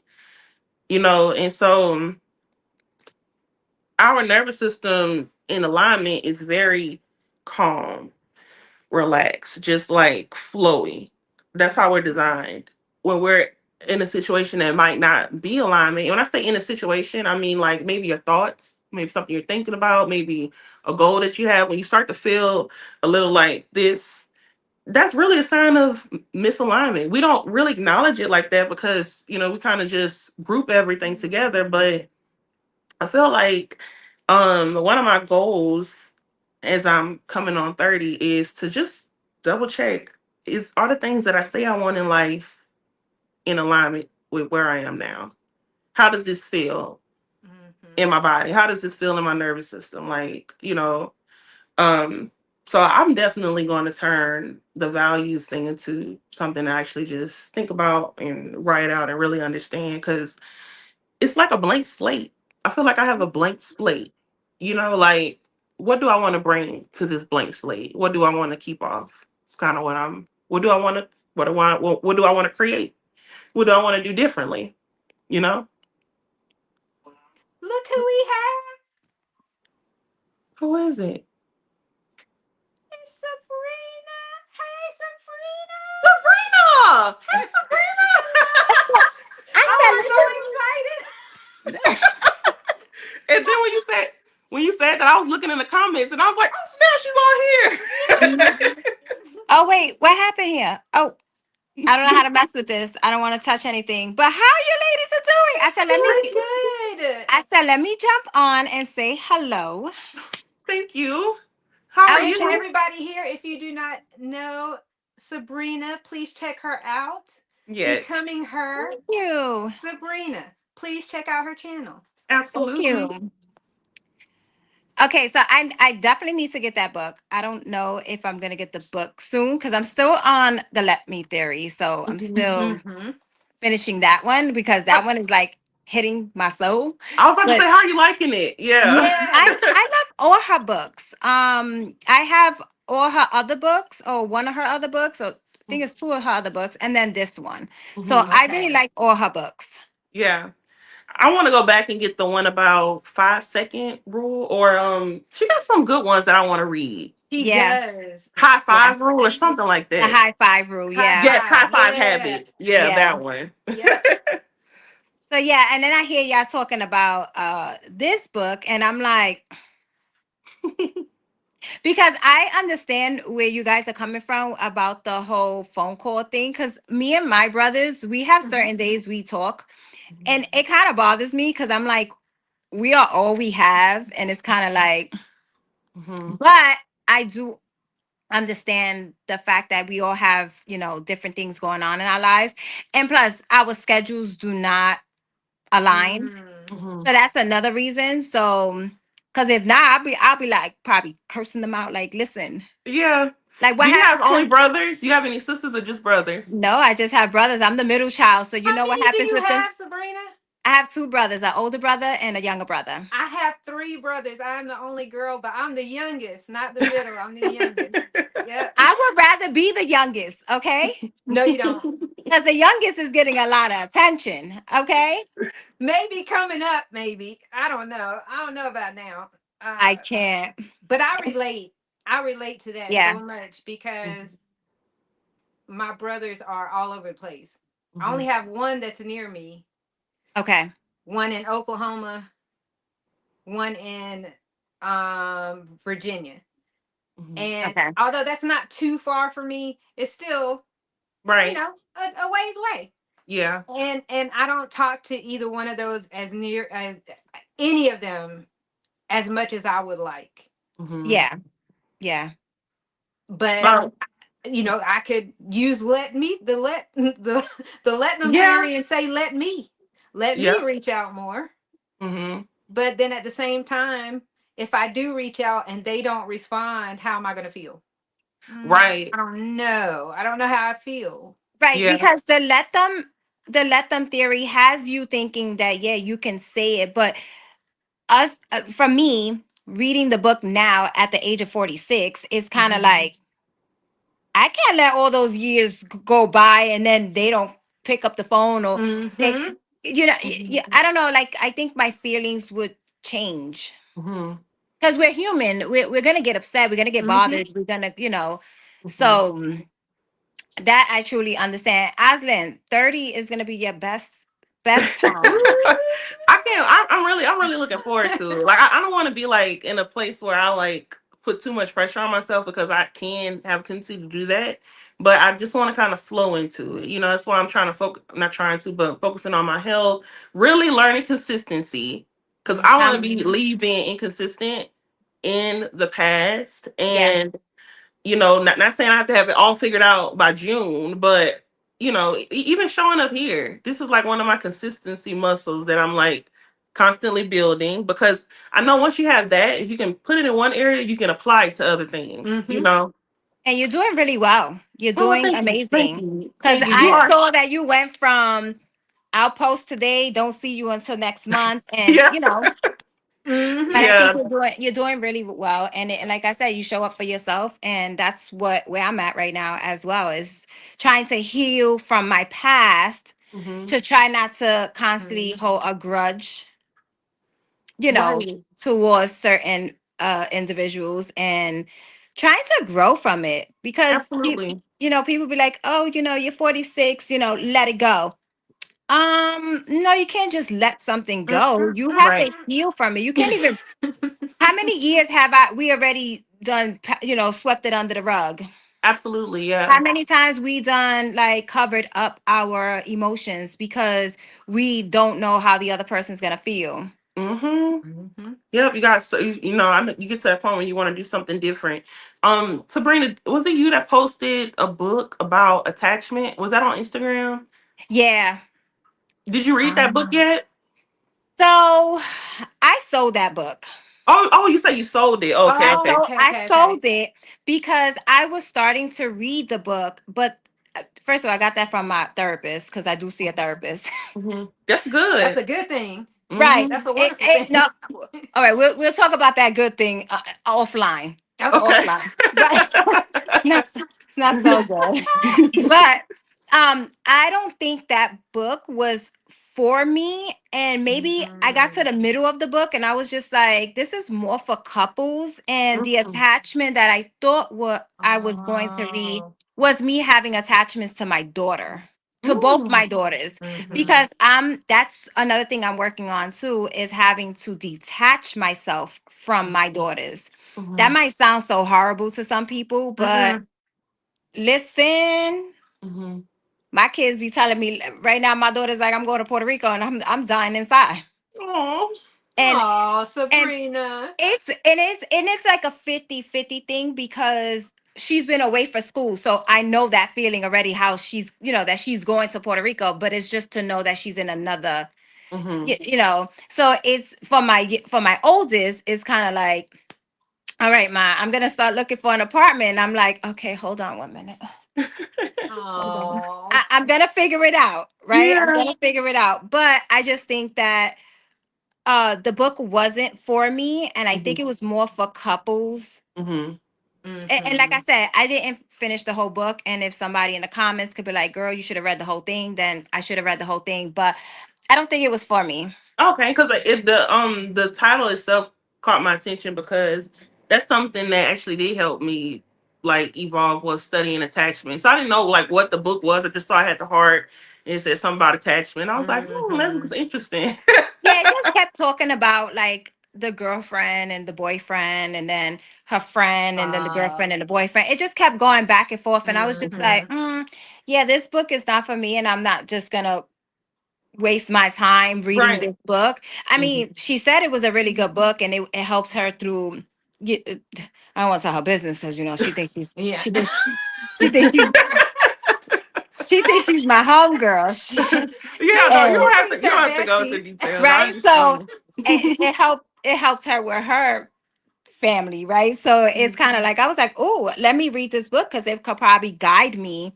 And so our nervous system in alignment is very calm, relaxed, just like flowy. That's how we're designed. When we're in a situation that might not be alignment, and when I say in a situation, I mean like maybe your thoughts, maybe something you're thinking about, maybe a goal that you have. When you start to feel a little like this, that's really a sign of misalignment. We don't really acknowledge it like that because we kind of just group everything together. But I feel like one of my goals as I'm coming on 30 is to just double check, is are the things that I say I want in life in alignment with where I am now? How does this feel Mm-hmm. in my body? How does this feel in my nervous system? Like, um so I'm definitely going to turn the values thing into something to actually just think about and write out and really understand, cuz it's like a blank slate. I feel like I have a blank slate. Like, what do I want to bring to this blank slate? What do I want to keep off? It's kind of what do I want to, what do I want to create? What do I want to do differently? You know? Look who we have. Who is it? It's Sabrina. Hey, Sabrina. Sabrina! Hey, Sabrina! I I said, was let so excited. And then when you said that, I was looking in the comments and I was like, oh snap, she's me. on here. Oh wait, what happened here? Oh, I don't know how to mess with this. I don't want to touch anything. But how you ladies are doing? We're good. I said let me jump on and say hello. Thank you. How are I was And to trying. you? everybody here, if you do not know Sabrina, please check her out. Yes, Becoming Her, Thank you. Sabrina. Please check out her channel. Thank absolutely. you. Okay, so I definitely need to get that book. I don't know if I'm gonna get the book soon because I'm still on the Let Me theory. So I'm still Mm-hmm. finishing that one because I, that one is like hitting my soul. I was about to say, But how are you liking it? Yeah. yeah, I Yes. I love all her books. I have all her other books, or one of her other books, or I think it's two of her other books, and then this one. So Mhm. I really Okay. like all her books. Yeah. I want to go back and get the one about 5 second rule, or she got some good ones that I want to read. She Yeah, does. High yeah. five rule or something like The that. high five rule. High Yeah, Yes, high five. five Yeah. habit. Yeah, yeah. that one. Yep. So yeah, and then I hear y'all talking about this book, and I'm like, Because I understand where you guys are coming from about the whole phone call thing. Because me and my brothers, we have Mhm. certain days we talk, and it kind of bothers me because I'm like, we are all we have, and it's kind of like, Hmm. but I do understand the fact that we all have, different things going on in our lives, and plus our schedules do not align. Mm. Hmm. So that's another reason. So, because if not, I'll be like probably cursing them out. Like, listen, Yeah. like what Do you have happens only to? brothers? You have any sisters or just brothers? No, I just have brothers. I'm the middle child, so you How know what many do happens you with them. have, Sabrina? I have two brothers, an older brother and a younger brother. I have three brothers. I'm the only girl, but I'm the youngest, not the middle. I'm the youngest. Yep. I would rather be the youngest, okay? No, you don't. Because the youngest is getting a lot of attention, okay? Maybe coming up, maybe. I don't know. I don't know about now. I Uh, can't. but I relate. I relate to that Yeah. so much because my brothers are all over the place. I only Hmm. have one that's near me, Okay. one in Oklahoma, one in Virginia. Hmm. And Okay. although that's not too far from me, it's still, Right. a ways away. Yeah. And I don't talk to either one of those as near as any of them as much as I would like. Hmm. Yeah. Yeah. But Well, I could use let me the let them yeah. theory and say let me Yeah. reach out more. Hmm. But then at the same time, if I do reach out and they don't respond, how am I going to feel? I Right. don't know. I don't know how I feel. Right. Yeah. Because the let them theory has you thinking that, yeah, you can say it. But for me, reading the book now at the age of 46 is kind of Hmm. like, I can't let all those years go by and then they don't pick up the phone or they, Mm-hmm. I don't know. Like, I think my feelings would change Hmm. because we're human. We're going to get upset. We're going to get Mm-hmm. bothered. We're going to. Hmm. So that I truly understand. Aslan, 30 is going to be your best time. I can't. I'm really looking forward to it. Like, I don't want to be like in a place where I like put too much pressure on myself because I can have a tendency to do that. But I just want to kind of flow into it. That's why I'm trying to focus. Not trying to, but focusing on my health. Really learning consistency because I want to be Mm-hmm. leaving inconsistent in the past. Yeah. And not saying I have to have it all figured out by June, but even showing up here, this is like one of my consistency muscles that I'm like constantly building because I know once you have that, if you can put it in one area, you can apply it to other things. Mm-hmm. And you're doing really well. You're Oh, well, doing thank you, thank amazing. you, Because thank you. You I are, saw that you went from I'll post today, don't see you until next month. And, yeah, but I Mm-hmm. think yeah. you're doing really well. And like I said, you show up for yourself. And that's where I'm at right now as well, is trying to heal from my past Hmm. to try not to constantly Mm-hmm. hold a grudge, Right, towards certain individuals, and trying to grow from it. Because absolutely. people be like, oh, you're 46, let it go. No, you can't just let something go. You have Right, to heal from it. You can't even. Mm-hmm. How many years have we already done, swept it under the rug? absolutely, How yeah. many times we done like covered up our emotions because we don't know how the other person's gonna feel? Hmm. Mm-hmm. Yep, you got so I know you get to that point when you want to do something different. Sabrina, was it you that posted a book about attachment? Was that on Instagram? Yeah. Did you read that book yet? So I sold that book. Oh, you say you sold it. Okay, I Oh, okay. sold okay, I okay, okay. sold it because I was starting to read the book, but first of all, I got that from my therapist because I do see a therapist. Hmm. That's That's good. a good thing. Right. Hmm. That's a wonderful No. thing. All right, we'll talk about that good thing offline. Okay. Okay. Offline. But it's not so good. But I don't think that book was for me, and maybe I got to Mm. the middle of the book and I was just like, this is more for couples, and the Mhm. attachment that I thought what I was going to read Oh. was me having attachments to my daughter, to both Mm. my daughters. Mm-hmm. Because that's another thing I'm working on too, is having to detach myself from my daughters. That Mhm. might sound so horrible to some people, but Mm-mm. listen, Mhm. my kids be telling me right now. My daughter's like, I'm going to Puerto Rico, and I'm dying inside. Oh. And Oh, and Sabrina. it's like a 50-50 thing because she's been away for school, so I know that feeling already. How she's, that she's going to Puerto Rico, but it's just to know that she's in another, Mhm. So it's for my oldest. It's kind of like, all right, ma, I'm gonna start looking for an apartment. I'm like, okay, hold on 1 minute. Hold on. Oh. I'm gonna figure it out, right? I'm Yeah. gonna figure it out. But I just think that the book wasn't for me, and I think Mhm. it was more for couples. Mhm. And like I Mm-hmm. said, I didn't finish the whole book. And if somebody in the comments could be like, girl, you should have read the whole thing, then I should have read the whole thing. But I don't think it was for me. Okay, because the title itself caught my attention because that's something that actually did help me like evolve was studying attachment. So I didn't know like what the book was. I just saw I had the heart and it said something about attachment. I was like, that Mm-hmm. looks interesting. Yeah, it just kept talking about like the girlfriend and the boyfriend, and then her friend, and then the Uh, girlfriend and the boyfriend. It just kept going back and forth. And I was just like, mm-hmm. yeah, this book is not for me. And I'm not just going to waste my time reading Right. this book. I Mhm. mean, she said it was a really good book, and it helps her through. y- uh, I don't want to tell her business because she thinks Yeah. she thinks she's she thinks she's my homegirl. Yeah, no, she, you she don't have thinks to. You they're don't have to go into besties. details. I Right. So understand. it helped her with her family, right? So it's kind of Mhm. like I was like, oh, let me read this book because it could probably guide me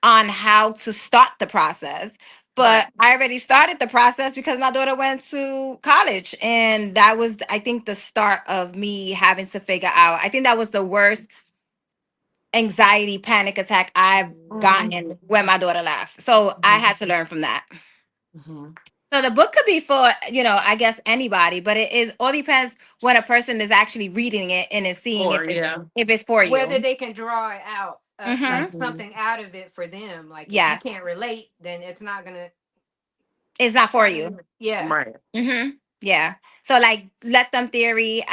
on how to start the process. Right. But I already started the process because my daughter went to college, and that was, I think, the start of me having to figure out. I think that was the worst anxiety panic attack I've Mm. gotten when my daughter left. So I Mhm. had to learn from that. Mhm. So the book could be for, I guess anybody, but it is all depends when a person is actually reading it and is seeing Or yeah. if it's for Whether you. they can draw it out, like Mm-hmm. Mhm. something out of it for them. Like if you Yes, can't relate, then it's not gonna. it's not for you. Yeah. Right. Mm-hmm. Yeah. So like let them theory,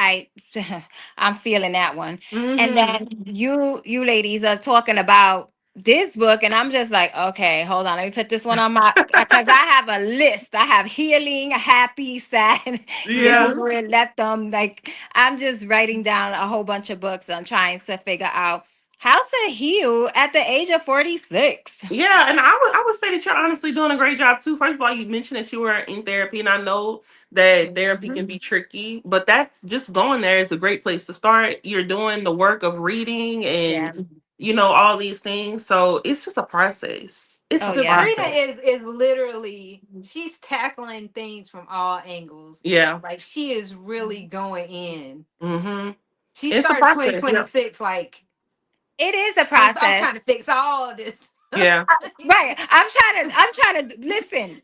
I'm feeling that one. And Mm-hmm. then you ladies are talking about this book, and I'm just like, okay, hold on, let me put this one on my, because I have a list. I have healing, happy, sad, Yeah. Mm-hmm. ignorant, let them, like, I'm just writing down a whole bunch of books on trying to figure out how to heal at the age of 46. Yeah, and I would say that you're honestly doing a great job too. First of all, you mentioned that you were in therapy, and I know that therapy Mm-hmm. can be tricky, but that's just going there is a great place to start. You're doing the work of reading Yeah. and all these things, so it's just a process. It's Oh a yeah. Sabrina process. is literally she's tackling things from all angles. Yeah. Like she is really going in. Mm-hmm. She It's a started process. Yeah. 2026 like It is a I'm process. trying to fix all of this. Yeah. Right. I'm trying to listen.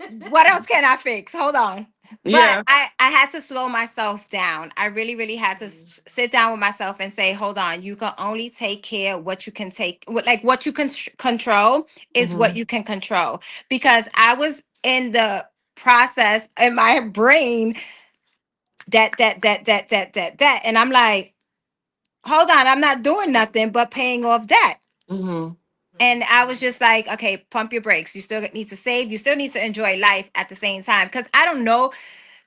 What else can I fix? Hold on. But Yeah. I had to slow myself down. I really, really had to sit down with myself and say, hold on, you can only take care of what you can like what you can control is what Mm-hmm. you can control. Because I was in the process in my brain that. And I'm like, hold on, I'm not doing nothing but paying off debt. Mm-hmm. And I was just like, okay, pump your brakes. You still need to save. You still need to enjoy life at the same time. Because I don't know,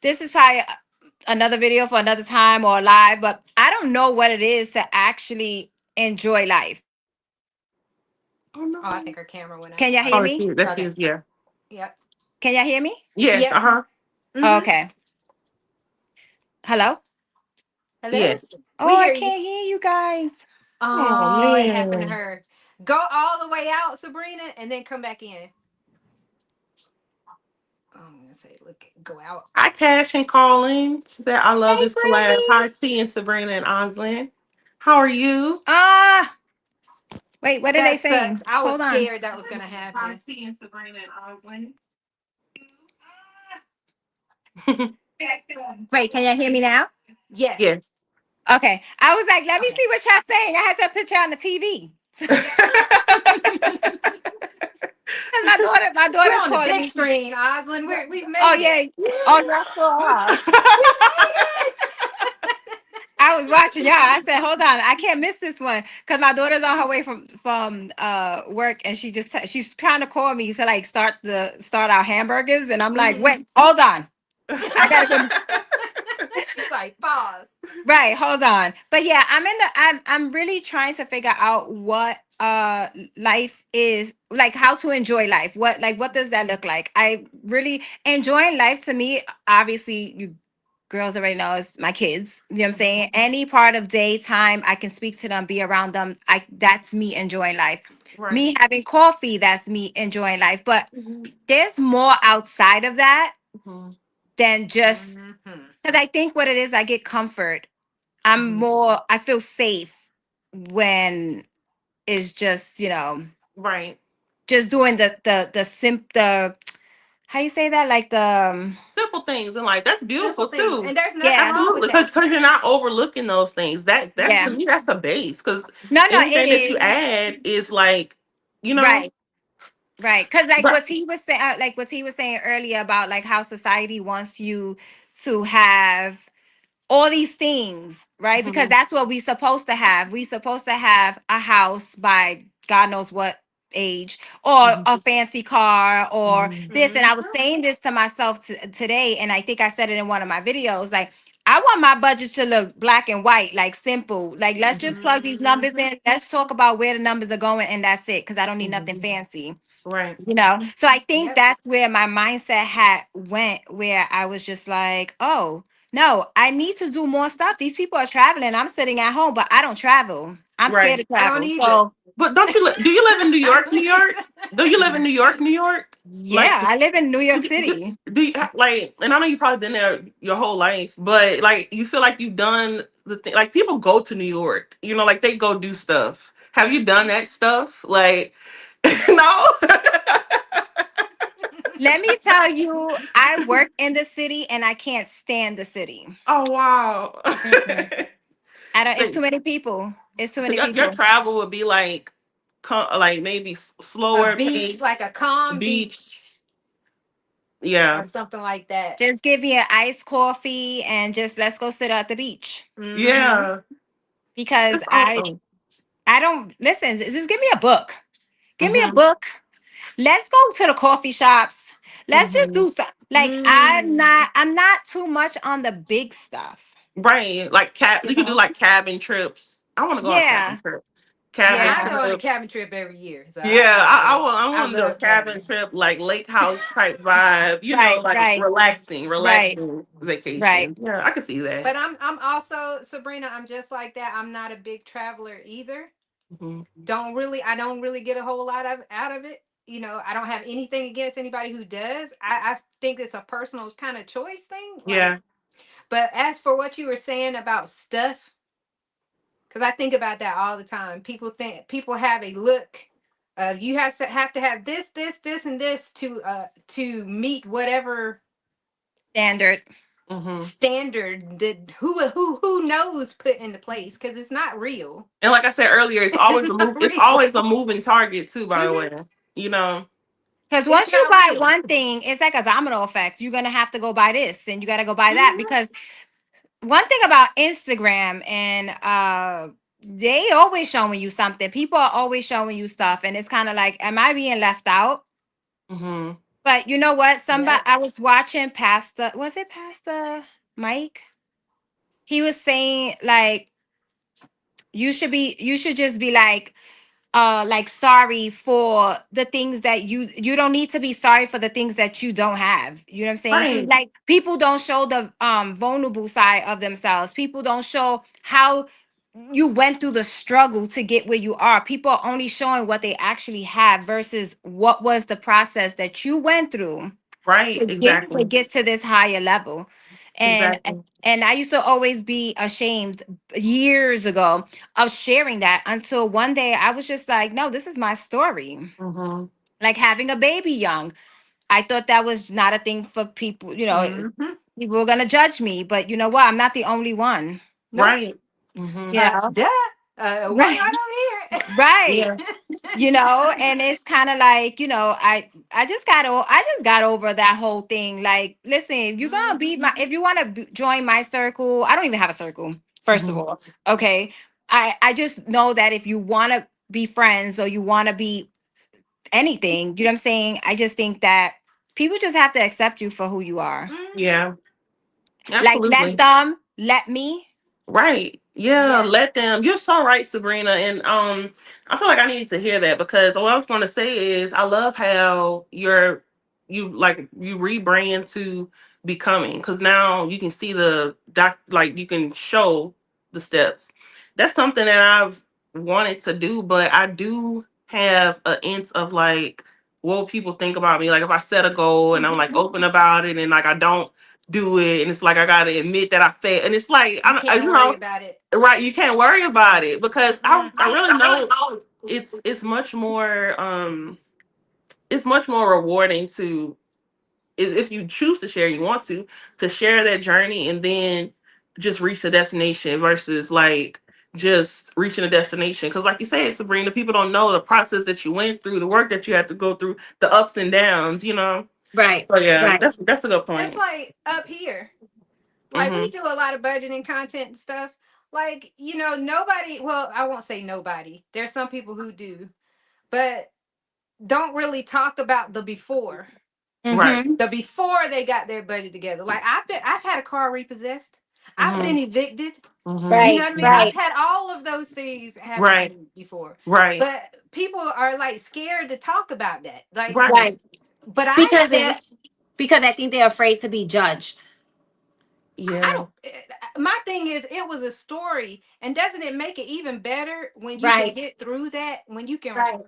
this is probably another video for another time or live, but I don't know what it is to actually enjoy life. Oh Oh, I no. think her camera went out. Can y'all Oh, hear Oh, there. me? that's Okay. his. Yeah. Yep. Can y'all hear me? Yes. Yep. Uh-huh. Mm-hmm. Okay. Hello? Hello. Yes. We Oh, I hear you. can't hear you guys. Oh Oh, it happened to man. her. Go all the way out, Sabrina, and then come back in. Oh, I'm gonna say, look, go out. Hi, Cash and Colin. She said, I love Hey, this collab. Hi, Brittany. T and Sabrina and Oslin. How are you? Ah, wait, what are they That sucks. saying? I was Hold on. scared that was gonna Hi, happen. T and Sabrina and Oslin. Wait, can y'all hear me now? Yes. Yes. Okay. I was like, let me Okay. see what y'all saying. I had to put y'all on the TV. Because my We're daughter's on the calling big me. screen, Oslin. We've Oh made it. yeah. Oh, y'all sure are. We made it. I was watching y'all. I said, "Hold on, I can't miss this one," because my daughter's on her way from work, and she's trying to call me to like start our hamburgers, and I'm like, Mhm. "Wait, hold on, I gotta go." She's like, pause. Right, hold on. But yeah, I'm really trying to figure out what life is like, how to enjoy life. What does that look like? I really enjoying life to me, obviously you girls already know it's my kids. You know what I'm saying? Any part of daytime I can speak to them, be around them. That's me enjoying life. Right. Me having coffee, that's me enjoying life. But Mhm. there's more outside of that Mhm. than just Mhm. because I think what it is, I get comfort. I feel safe when it's just, Right. just doing the how you say that? Like Simple things in life. That's Simple beautiful things, too. and there's nothing yeah, wrong with Absolutely, that. because you're not overlooking those things. That to yeah. me, that's a base. Because No, no, it anything that you is. add is like, you know, Right. Right. Cause like but what he was saying earlier about like how society wants you to have all these things, right? Because mhm, that's what we supposed to have. We supposed to have a house by God knows what age, or mhm, a fancy car, or mhm, this. And I was Mhm. saying this to myself today, and I think I said it in one of my videos. Like, I want my budget to look black and white, like simple. Like, let's just plug these numbers Mhm. in. Let's talk about where the numbers are going, and that's it. Because I don't need mhm. nothing fancy, Right. so I think Yep. that's where my mindset had went, where I was just like, oh no, I need to do more stuff. These people are traveling, I'm sitting at home, but I don't travel. I'm scared Right. to I don't travel. either. So But don't you do you live in New York, New York? Do you live in New York, New York? Like yeah, I this, live in New do York you, do, City. do you like? And I know you probably been there your whole life, but like you feel like you've done the thing. Like people go to New York, like they go do stuff. Have you done that stuff? Like no. Let me tell you, I work in the city and I can't stand the city. Oh wow. Mm-mm. I don't. It's so too many people. It's too so many your people. travel would be like, like maybe A slower beach, like pace, a calm beach. beach, or Yeah. something like that. Just give me an iced coffee and just let's go sit at the beach, Mm-hmm. Yeah. because That's I awesome. I don't listen. Just give me a book. Give me a Mhm. book. Let's go to the coffee shops. Let's just Mhm. do something. Like Mm. I'm not too much on the big stuff. Right. Like You you could do know? like cabin trips. I want to go on a cabin Yeah. trip. Now Cabin I Yeah. go on a trip. cabin trip every year, so Yeah, I I want to do a love cabin cabin. trip, like lake house type vibe, Right, like right, relaxing, right, relaxing right. vacation. Yeah, I can see that. But I'm also, Sabrina. I'm just like that. I'm not a big traveler either. Hmm. I don't really get a whole lot of out of it. I don't have anything against anybody who does. I think it's a personal kind of choice thing. Yeah. But as for what you were saying about stuff, because I think about that all the time. People have a look. You have to have this, and this to meet whatever Standard. Hmm. standard that who knows put into place, because it's not real. And like I said earlier, it's It's always a not move. It's real. always a moving target too. By the Mhm. way, you know. Because It's once you not buy real. one thing, it's like a domino effect. You're gonna have to go buy this and you gotta go buy that. Mhm. Because one thing about Instagram and they always showing you something. People are always showing you stuff, and it's kind of like, am I being left out? Hmm. But you know what? Somebody Yep. I was watching Pastor Mike? He was saying like you should just be like sorry for the things that you don't need to be sorry for the things that you don't have. You know what I'm saying? Right. Like, people don't show the vulnerable side of themselves. People don't show how you went through the struggle to get where you are. People are only showing what they actually have versus what was the process that you went through Right. to Exactly. get to this higher level. and Exactly. and I used to always be ashamed years ago of sharing that, until one day I was just like, no, this is my story. Hmm. Like having a baby young, I thought that was not a thing for people. Mhm. People were going to judge me, but you know what, I'm not the only one. Nope. Right. Hmm. You know. Duh. Why Right. I don't Right. Yeah. And it's kind of like, I just got over that whole thing. Like, listen, if you're gonna be hear my it. if you want to join my circle, I don't even have a circle. first of Mhm. all. Okay. I just know that if you want to be friends or you want to be anything, you know what I'm saying? I just think that people just have to accept you for who you are. Hmm. Yeah, Like, let absolutely. them, let me. Right. Yeah, Yes. let them. You're so right, Sabrina. And I feel like I needed to hear that because what I was gonna say is I love how you rebrand to becoming because now you can see the doc like you can show the steps. That's something that I've wanted to do, but I do have an inch of like what will people think about me. Like if I set a goal and I'm like open about it and like I don't do it and it's like I gotta admit that I failed and it's like You can't you worry know about it. right you can't worry about it because I Mm-hmm. really know it's much more it's much more rewarding to if you choose to share you want to share that journey and then just reach the destination versus like just reaching a destination because like you said Sabrina people don't know the process that you went through the work that you had to go through the ups and downs you know Right. so yeah Right. that's a good Just point. like up here, like we Mm-hmm. do a lot of budgeting content and stuff. Like, nobody, well, I won't say nobody. There's some people who do, but don't really talk about the before. Right. Mm-hmm. The before they got their budget together. Like I've had a car repossessed. I've Mm-hmm. been evicted. Mm-hmm. You know Right. what I mean? I've Right. had all of those things happen to Right. me before. Right. But people are like scared to talk about that. Like, Right. Right. but I Because they're think because I think they're afraid to be judged. I Yeah. don't. My thing is, it was a story, and doesn't it make it even better when you can Right. get through that, when you can Right.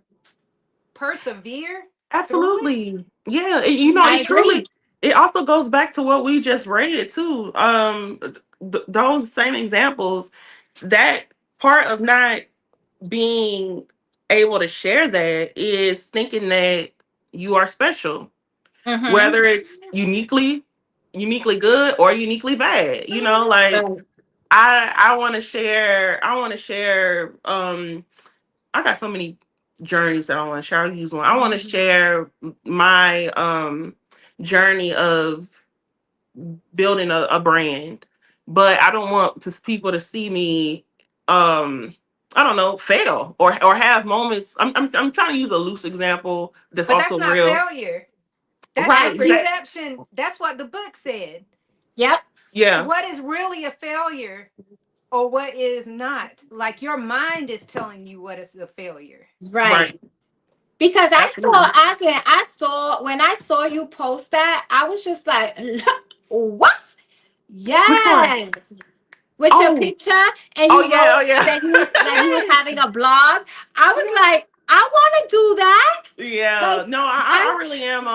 persevere through it? Absolutely. Yeah. You know, I it truly agree. it also goes back to what we just read too. Those same examples, that part of not being able to share that is thinking that you are special, Mm-hmm. whether it's uniquely good or uniquely bad. You know, like Right. I want to share I got so many journeys that I want to share. I'll use one. I want to Mhm. share my journey of building a brand, but I don't want people to see me I don't know fail or have moments. I'm trying to use a loose example that's But that's also not real. failure. That's the Right. perception. That's what the book said. Yep. Yeah. What is really a failure or what is not? Like your mind is telling you what is a failure. Right. Right. Because Absolutely. I saw when I saw you post that, I was just like, what? Which one? Yes. With your Oh. picture, and Oh you yeah. Oh wrote yeah. that he was Yes. having a blog. I was Yes. like, I want to do that. Yeah, Like, no, I I really am.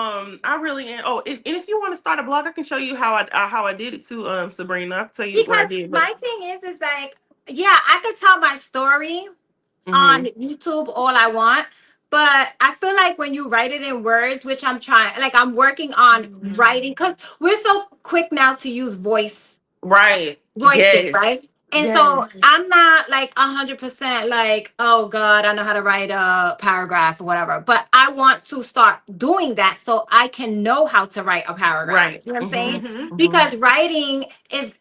I really am. Oh, and if you want to start a blog, I can show you how I did it too. Sabrina, I can tell you what I because did. But my thing is like, yeah, I could tell my story on hmm YouTube all I want. But I feel like when you write it in words, which I'm trying, like I'm working on writing, Mhm. because we're so quick now to use right, voices, yes, right? And so yes, I'm not like 100% like, oh God, I know how to write a paragraph or whatever. But I want to start doing that so I can know how to write a paragraph. right, You know what I'm saying? Mhm. Because writing is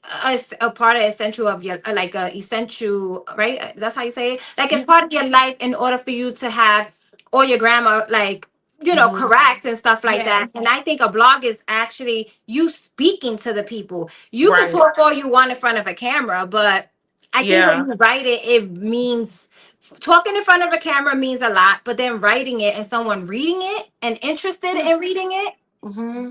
a part of essential of your like a essential, right? That's how you say it. Like it's yeah, part of your life in order for you to have all your grammar like hmm correct and stuff like that. And Yes. I think a blog is actually you speaking to the people. You could right, talk all you want in front of a camera, but I think when yeah, you write it, it means talking in front of a camera means a lot, but then writing it and someone reading it and interested in reading it, hmm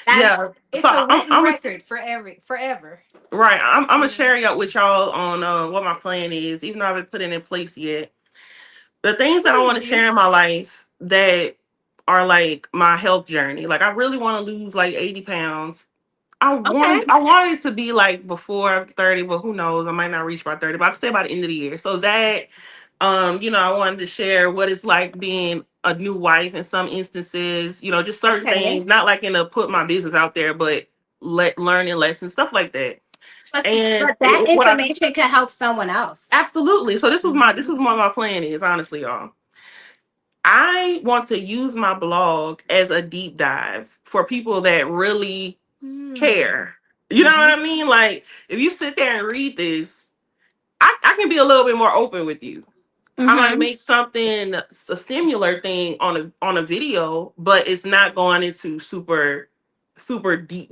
that's yeah. So It's a written record for forever. right. I'm gonna Mhm. share y'all with y'all on what my plan is, even though I haven't put it in place yet. The things that I Please want to do. share in my life that are like my health journey. Like I really want to lose like 80 pounds. okay. I wanted it to be like before 30, but who knows? I might not reach by 30, but I'll stay by the end of the year. So that I wanted to share what it's like being a new wife in some instances, just certain Okay. things, not like in a put my business out there, but learning lessons, stuff like that. And But that what I information can help someone else. absolutely. So this Mhm. was what my plan is, honestly, y'all. I want to use my blog as a deep dive for people that really Mm. care. You know Mm-hmm. what I mean? Like, if you sit there and read this, I can be a little bit more open with you. I might Mm-hmm. make something a similar thing on a video, but it's not going into super deep,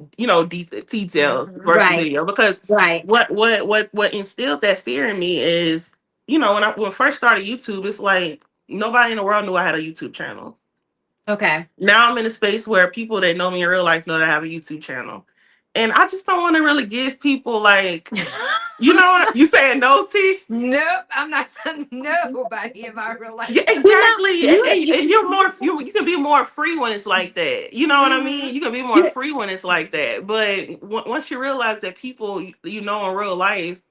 deep details Mm-hmm. versus Right. video. Because Right. what instilled that fear in me is, when I first started YouTube, it's like nobody in the world knew I had a YouTube channel. Okay. Now I'm in a space where people that know me in real life know that I have a YouTube channel. And I just don't want to really give people like, what you saying no, T? Nope, I'm not telling nobody in my real life. Yeah, You know, exactly. And, you and, you and you're more you can be more free when it's like that. You know what I Mm-hmm. mean? You can be more you free when it's like that. But once you realize that people you know in real life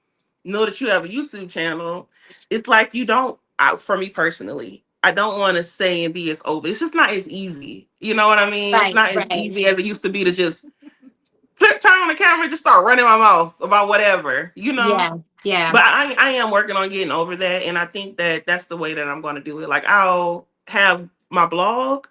know that you have a YouTube channel, it's like you don't. For me personally, I don't want to say and be as open. It's just not as easy. You know what I mean? It's right, not as right. easy as it used to be to just turn on the camera and just start running my mouth about whatever. Yeah, yeah. But I am working on getting over that, and I think that that's the way that I'm going to do it. Like I'll have my blog,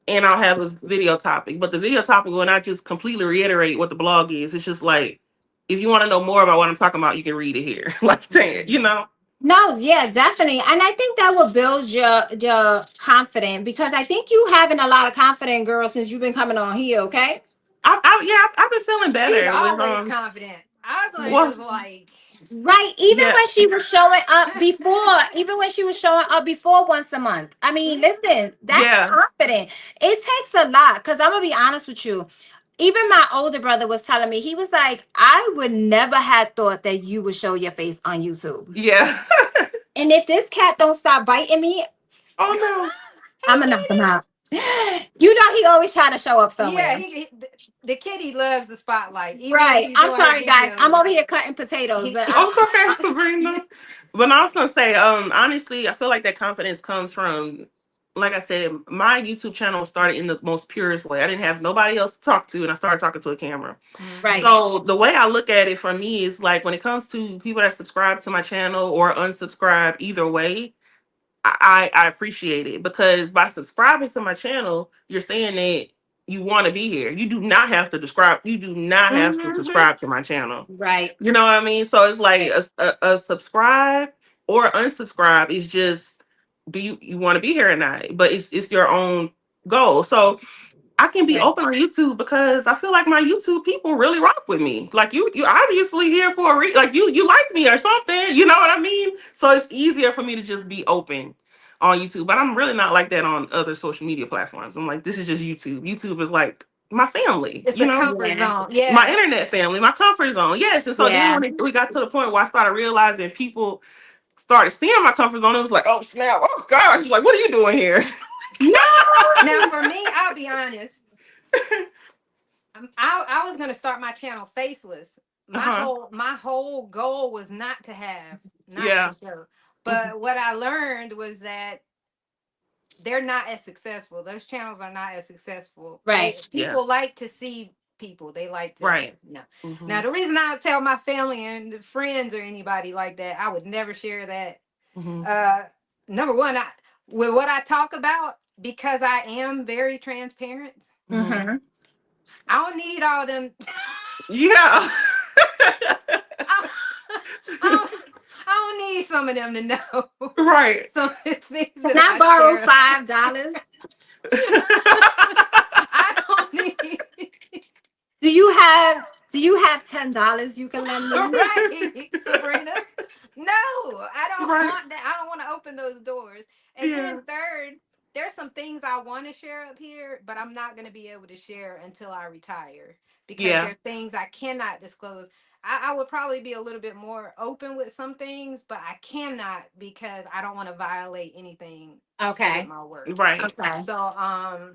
and I'll have a video topic, but the video topic will not just completely reiterate what the blog is. It's just like if you want to know more about what I'm talking about, you can read it here. Like that, Mm-hmm. No, yeah, definitely. And I think that will build your confidence because I think you having a lot of confident girls since you've been coming on here, okay? I've been feeling She's better with always confident. Osland well is like, Right. Even yeah when she was showing up before, even when she was showing up before once a month. I mean, mhm. listen, that's yeah confident. It takes a lot because I'm gonna be honest with you. Even my older brother was telling me, he was like, I would never have thought that you would show your face on YouTube. yeah. And if this cat don't stop biting me, Oh no. Hey I'm gonna knock him kitty. out. You know he always try to show up Yeah, somewhere. the kitty loves the spotlight, even when Right. she's I'm doing her sorry, guys. I'm videos. over here cutting potatoes, but Oh, it's okay, Sabrina. But I was gonna say, honestly, I feel like that confidence comes from, like I said, my YouTube channel started in the most purest way. I didn't have nobody else to talk to, and I started talking to a camera. Mm-hmm. right. So the way I look at it for me is like when it comes to people that subscribe to my channel or unsubscribe, either way, I appreciate it because by subscribing to my channel, you're saying that you want to be here. You do not have to describe. You do not have to Mm-hmm. subscribe to my channel. Right. You know what I mean? So it's like Right. a subscribe or unsubscribe is just do you want to be here or not? But it's your own goal. So I can be Right. open on YouTube because I feel like my YouTube people really rock with me. Like you obviously here for a like you like me or something. You know what I mean? So it's easier for me to just be open on YouTube. But I'm really not like that on other social media platforms. I'm like this is just YouTube. YouTube is like my family. It's a comfort Yeah. zone. My Yeah. internet family, my comfort zone. Yes, and so then Yeah. when we got to the point where I started realizing people started seeing my comfort zone, it was like, oh snap, oh gosh, like what are you doing here? No. Now, for me, I'll be honest. I was gonna start my channel faceless. Uh My huh. whole goal was not to Yeah. show. Mhm. But what I learned was that they're not as successful. Those channels are not as successful. Right. They Yeah. people like to see people. They like to Right. know. Hmm. Now the reason I tell my family and friends or anybody like that, I would never share that. Hmm. Uh, number one, with what I talk about, because I am very transparent. Hmm. Mm-hmm. I don't need all them. Yeah. I, I, don't, I don't need some of them to know Right. some of the things Can that I I borrow share. $5? I don't need. Do you have $10 you can lend me? Right, Sabrina. No, I don't Right. want that. I don't want to open those doors. And then Yeah. third, there's some things I want to share up here, but I'm not going to be able to share until I retire because Yeah. there's things I cannot disclose. I would probably be a little bit more open with some things, but I cannot because I don't want to violate anything with Okay. my work. Right. Okay. So,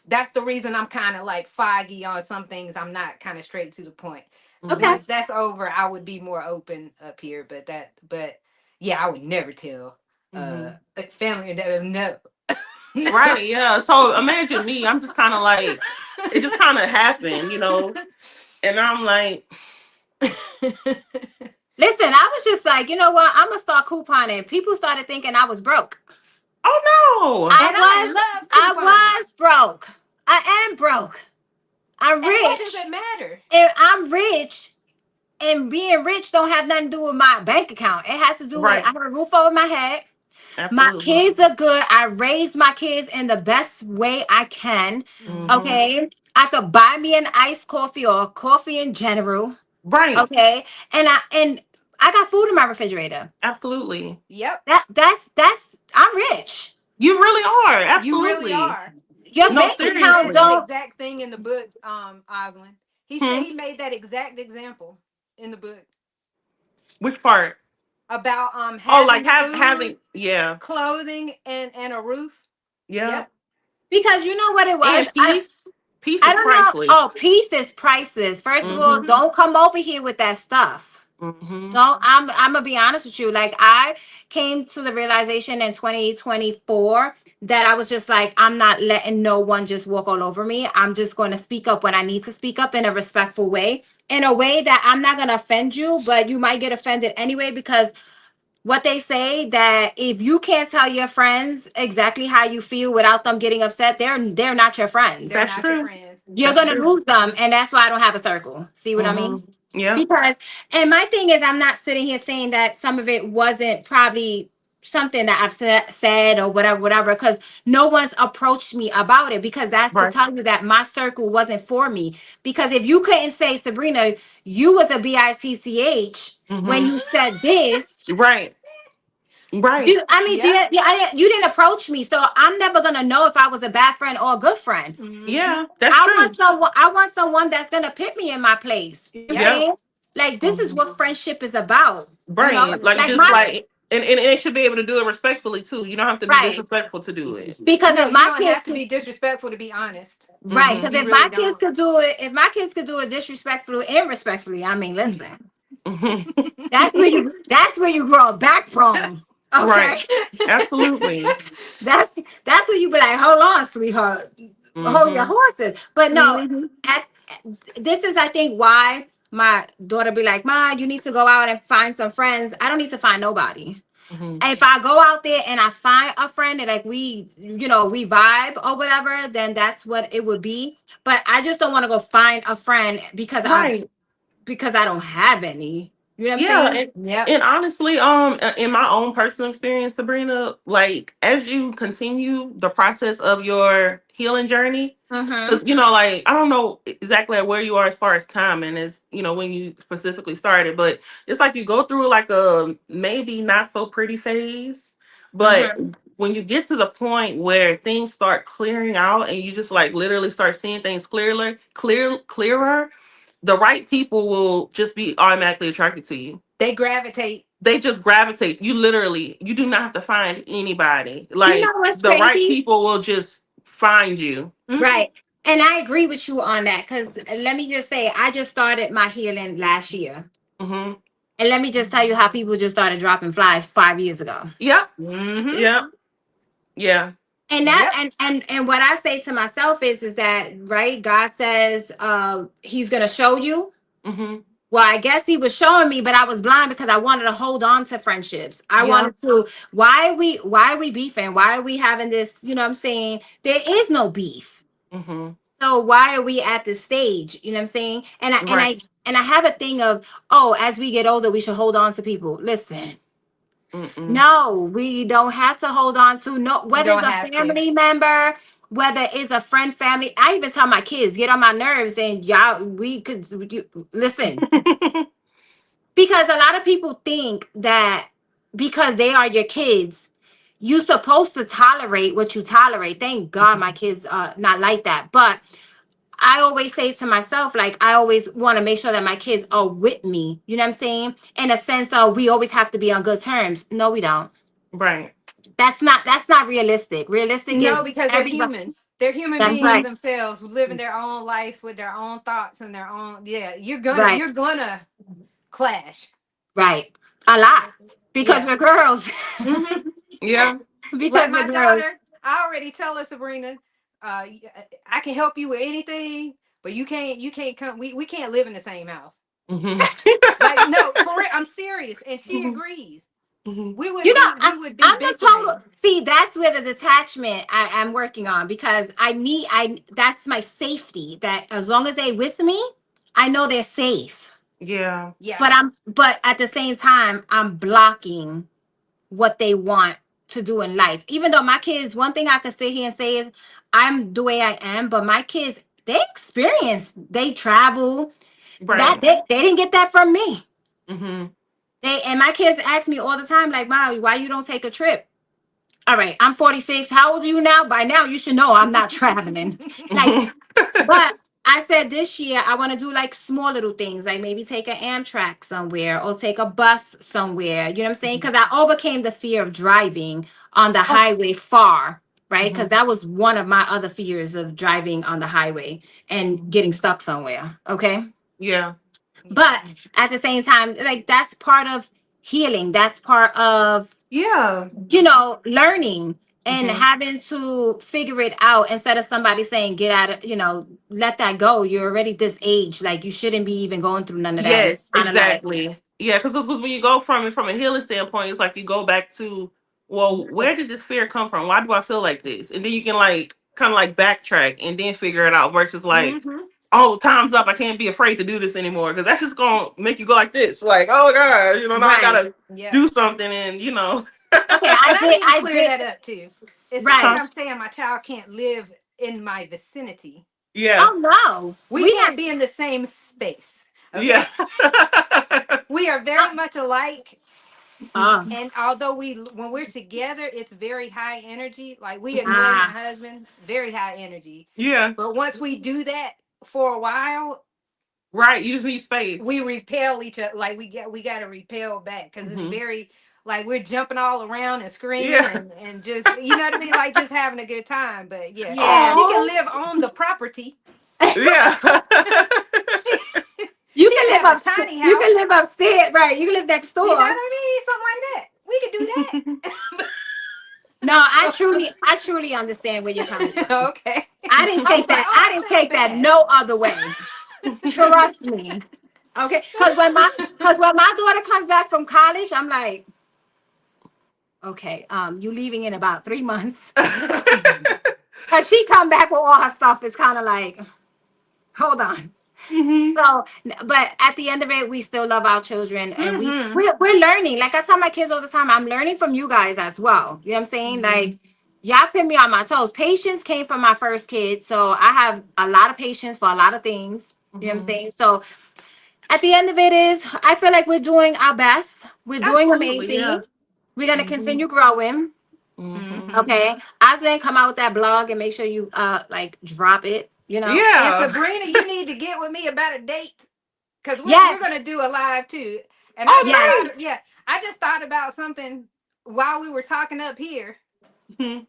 that's the reason I'm kind of like foggy on some things. I'm not kind of straight to the point. Okay. Hmm. Once that's over, I would be more open up here. But yeah, I would never tell Hmm. a family that no, no. Right. Yeah. So imagine me. I'm just kind of like it just kind of happened, and I'm like, Listen, I was just like, you know what? I'm gonna start couponing. People started thinking I was broke. oh no. I And I was love I couponing. was broke. I am broke. I'm And why does it rich. matter? And I'm rich, and being rich don't have nothing to do with my bank account. It has to do with I Right. have a roof over my head. My Absolutely. kids are good. I raised my kids in the best way I can. Mm-hmm. Mm-hmm. Okay. I could buy me an iced coffee or coffee in general. Right. Okay. And I got food in my refrigerator. Absolutely. Yep. That's I'm rich. You really are. You really Absolutely. are. Your No, He bank he account said that seriously. don't exact thing in the book, Osland. He said Hmm. he made that exact example in the book Which part? about Oh, like having food, having, yeah. clothing, and a roof. Yeah. Yep. because you know what it was? And peace. Peace I is don't know. Oh, priceless. peace is priceless. First of all, Mm-hmm. Mm-hmm. don't come over here with that stuff. Mm-hmm. Don't I'm gonna be honest with you. Like I came to the realization in 2024 that I was just like, I'm not letting no one just walk all over me. I'm just going to speak up when I need to speak up in a respectful way. In a way that I'm not gonna offend you, but you might get offended anyway because what they say that if you can't tell your friends exactly how you feel without them getting upset, they're not your friends. They're That's not your true. friends. You're That's gonna true. lose them, and that's why I don't have a circle. See what I mean? Mm-hmm. Yeah. Because, and my thing is, I'm not sitting here saying that some of it wasn't probably something that I've said or whatever, because no one's approached me about it. Because that's to Right. tell you that my circle wasn't for me. Because if you couldn't say, Sabrina, you was a BICCH when Mm-hmm. you said this, Right. Right. do Yep. you, yeah, you didn't approach me, so I'm never gonna know if I was a bad friend or a good friend. Mm-hmm. Yeah. That's true. I want someone that's gonna put me in my place. You know what I'm Yep. Yeah. saying? Like this is Mhm. what friendship is about. You know, Right. Like like just my like and it should be able to do it respectfully too. You don't have to be right. disrespectful to do it. Because No, if you my don't kids have to could be disrespectful to be honest. right, Mm-hmm. because You if really my kids don't. could do it, if my kids could do it disrespectfully and respectfully, I mean, listen, Mm-hmm. that's where you grow a backbone. Okay. Right. Absolutely. that's that's where you be like, hold on, sweetheart. Hold your Mm-hmm. horses. But no, Mm-hmm. at this is I think why my daughter be like, Ma, you need to go out and find some friends. I don't need to find nobody. Mm-hmm. If I go out there and I find a friend and like we vibe or whatever, then that's what it would be. But I just don't want to go find a friend Right. because I don't have any. You know what I'm Yeah, saying? Yep. and honestly, in my own personal experience, Sabrina, like as you continue the process of your healing journey, Mm-hmm. because like I don't know exactly where you are as far as time and as when you specifically started, but it's like you go through like a maybe not so pretty phase, but Mm-hmm. when you get to the point where things start clearing out and you just like literally start seeing things clearer, the right people will just be automatically attracted to you. They gravitate. They just gravitate. You do not have to find anybody. You know Like what's the right crazy? people will just find you. Mm-hmm. Right. And I agree with you on that because let me just say, I just started my healing last year. Hmm. And let me just tell you how people just started dropping flies 5 years ago. Yep. Mm-hmm. Yep. Yeah. And that Yep. and what I say to myself is that right, God says he's gonna show you. Hmm. Well, I guess he was showing me, but I was blind because I wanted to hold on to friendships. I Yeah. wanted to why are we beefing? Why are we having this, you know what I'm saying? There is no beef. Hmm. So why are we at this stage? You know what I'm saying? And I and Right. I and I have a thing of, oh, as we get older, we should hold on to people. Listen, Mm-mm. no, we don't have to hold on to no You whether it's don't a have to. family member, whether it's a friend, family. I even tell my kids, get on my nerves and y'all listen. Because a lot of people think that because they are your kids, you're supposed to tolerate what you tolerate. Thank God my kids are not like that. But I always say to myself, like, I always want to make sure that my kids are with me. You know what I'm saying? In a sense of we always have to be on good terms. No, we don't. Right. That's not realistic. Realistic is No, because they're everybody. humans. They're human That's beings right. themselves, living their own life with their own thoughts and their own. Yeah, Right. you're gonna clash. Right. A lot. Because Yeah. we're girls. Hmm. Yeah. Like Because we're my girls. daughter, I already tell her, Sabrina, I can help you with anything, but you can't come. We can't live in the same house. Hmm. Like no, for real, I'm serious, and she agrees. Mhm. You know, we would be I'm the total. bickering. See, that's where the detachment I'm working on, because that's my safety. That as long as they with me, I know they're safe. Yeah. Yeah. But at the same time, I'm blocking what they want to do in life. Even though my kids, one thing I could sit here and say is I'm the way I am, but my kids, they experience, they travel. That Right. they didn't get that from me. Mhm. And my kids ask me all the time, like, "Molly, why you don't take a trip?" All right, I'm 46. How old are you now? By now, you should know I'm not traveling. Like, Mhm. but I said this year I want to do like small little things, like maybe take an Amtrak somewhere or take a bus somewhere. You know what I'm saying? Because I overcame the fear of driving on the Oh. highway far, right? Because Mhm. that was one of my other fears of driving on the highway and Mhm. getting stuck somewhere. Okay. Yeah. But at the same time, like that's part of healing. That's part of, Yeah. learning and Mhm. having to figure it out instead of somebody saying, get out of, let that go. You're already this age. Like you shouldn't be even going through none of that. And it's Yes, kind of like, exactly. Yeah, because when you go from a healing standpoint, it's like you go back to, well, where did this fear come from? Why do I feel like this? And then you can like kind of like backtrack and then figure it out versus like, Mm-hmm. oh, time's up. I can't be afraid to do this anymore because that's just gonna make you go like this, like, oh god, now I right. gotta Yep. do something, and. Okay, And I I did, need to I clear did, that up too. It's not that right. Huh? I'm saying my child can't live in my vicinity. Yeah, Oh no. We can't be in the same space. yeah. Okay. We are Uh, very much alike. oh, And although when we're together, it's very high energy. Like we Mhm. annoy my ah, husband, very high energy. Yeah, But once we do that for a while, right. You just need space. we repel each other. Like we got to repel back because it's Hmm. very like we're jumping all around and screaming Yeah. and just what I mean, like just having a good time. But yeah, yeah. she can Oh, live on the property. yeah. She You she can can live have a upstairs. tiny You can house. live upstairs, right? You can live next You know door. what I mean? Something like that. We could do No, I that. truly understand where you're coming from. Okay. I didn't I was take like, that. oh, I I'm didn't saying take that fast. no other way. Trust me. Okay. Because when my daughter comes back from college, I'm like, okay, you leaving in about 3 months. Cause she come back with all her stuff. It's kind of like, hold on. Hmm. So, but at the end of it, we still love our children, and Mm-hmm. we're learning. Like I tell my kids all the time, I'm learning from you guys as well. You know what I'm saying? Like y'all put me on my toes. Patience came from my first kid, so I have a lot of patience for a lot of things. You know what I'm Hmm. saying? So at the end of it is, I feel like we're doing our best. We're doing Absolutely, amazing. yeah. We're gonna Hmm. continue growing. Hmm. Mm-hmm. Okay. Aslan, come out with that blog and make sure you like drop it. And Yeah. Sabrina, you need to get with me about a date because we're Yes. gonna do a live too. And I Oh, just Yes. thought, nice. yeah, I just thought about something while we were talking up here Mhm.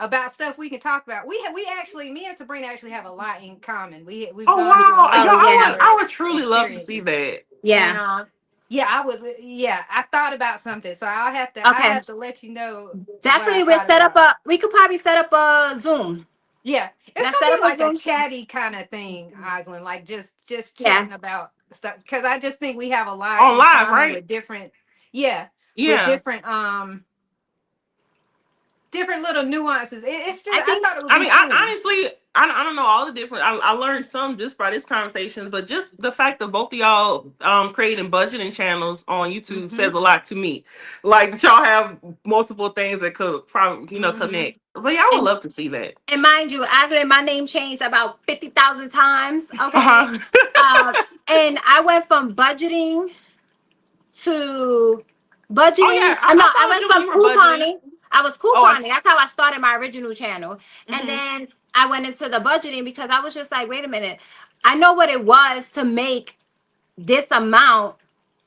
about stuff we can talk about. We actually, me and Sabrina actually have a lot in common. We've Oh gone through a wow, lot yo, Oh of yeah. I similar would truly love to see experiences. that. And Yeah. yeah, I thought about something, so I Okay. have to let you know what I Definitely thought about. we could probably set up a Zoom. Yeah, it's Let's gonna set be up a like a Zoom. chatty kind of thing, Oslin. Like just Yeah. chatting about stuff because I just think we have a lot On in live, common right? with different, yeah, with Yeah. different little nuances. It's just I I think thought it would I be mean, I cool. honestly, I don't know all the different. I learned some just by this conversations, but just the fact that both of y'all creating budgeting channels on YouTube Mm-hmm. says a lot to me. Like that y'all have multiple things that could probably Mm-hmm. connect. But yeah, I would and love to see that. and mind you, Aslan, my name changed about 50,000 times. Okay. Uh-huh. Uh, and I went from to Oh yeah, budgeting. I I followed went you when from you were budgeting. couponing. I was Oh, couponing. That's how I started my original channel. And mm-hmm. then I went into the budgeting because I was just like, wait a minute. I know what it was to make this amount.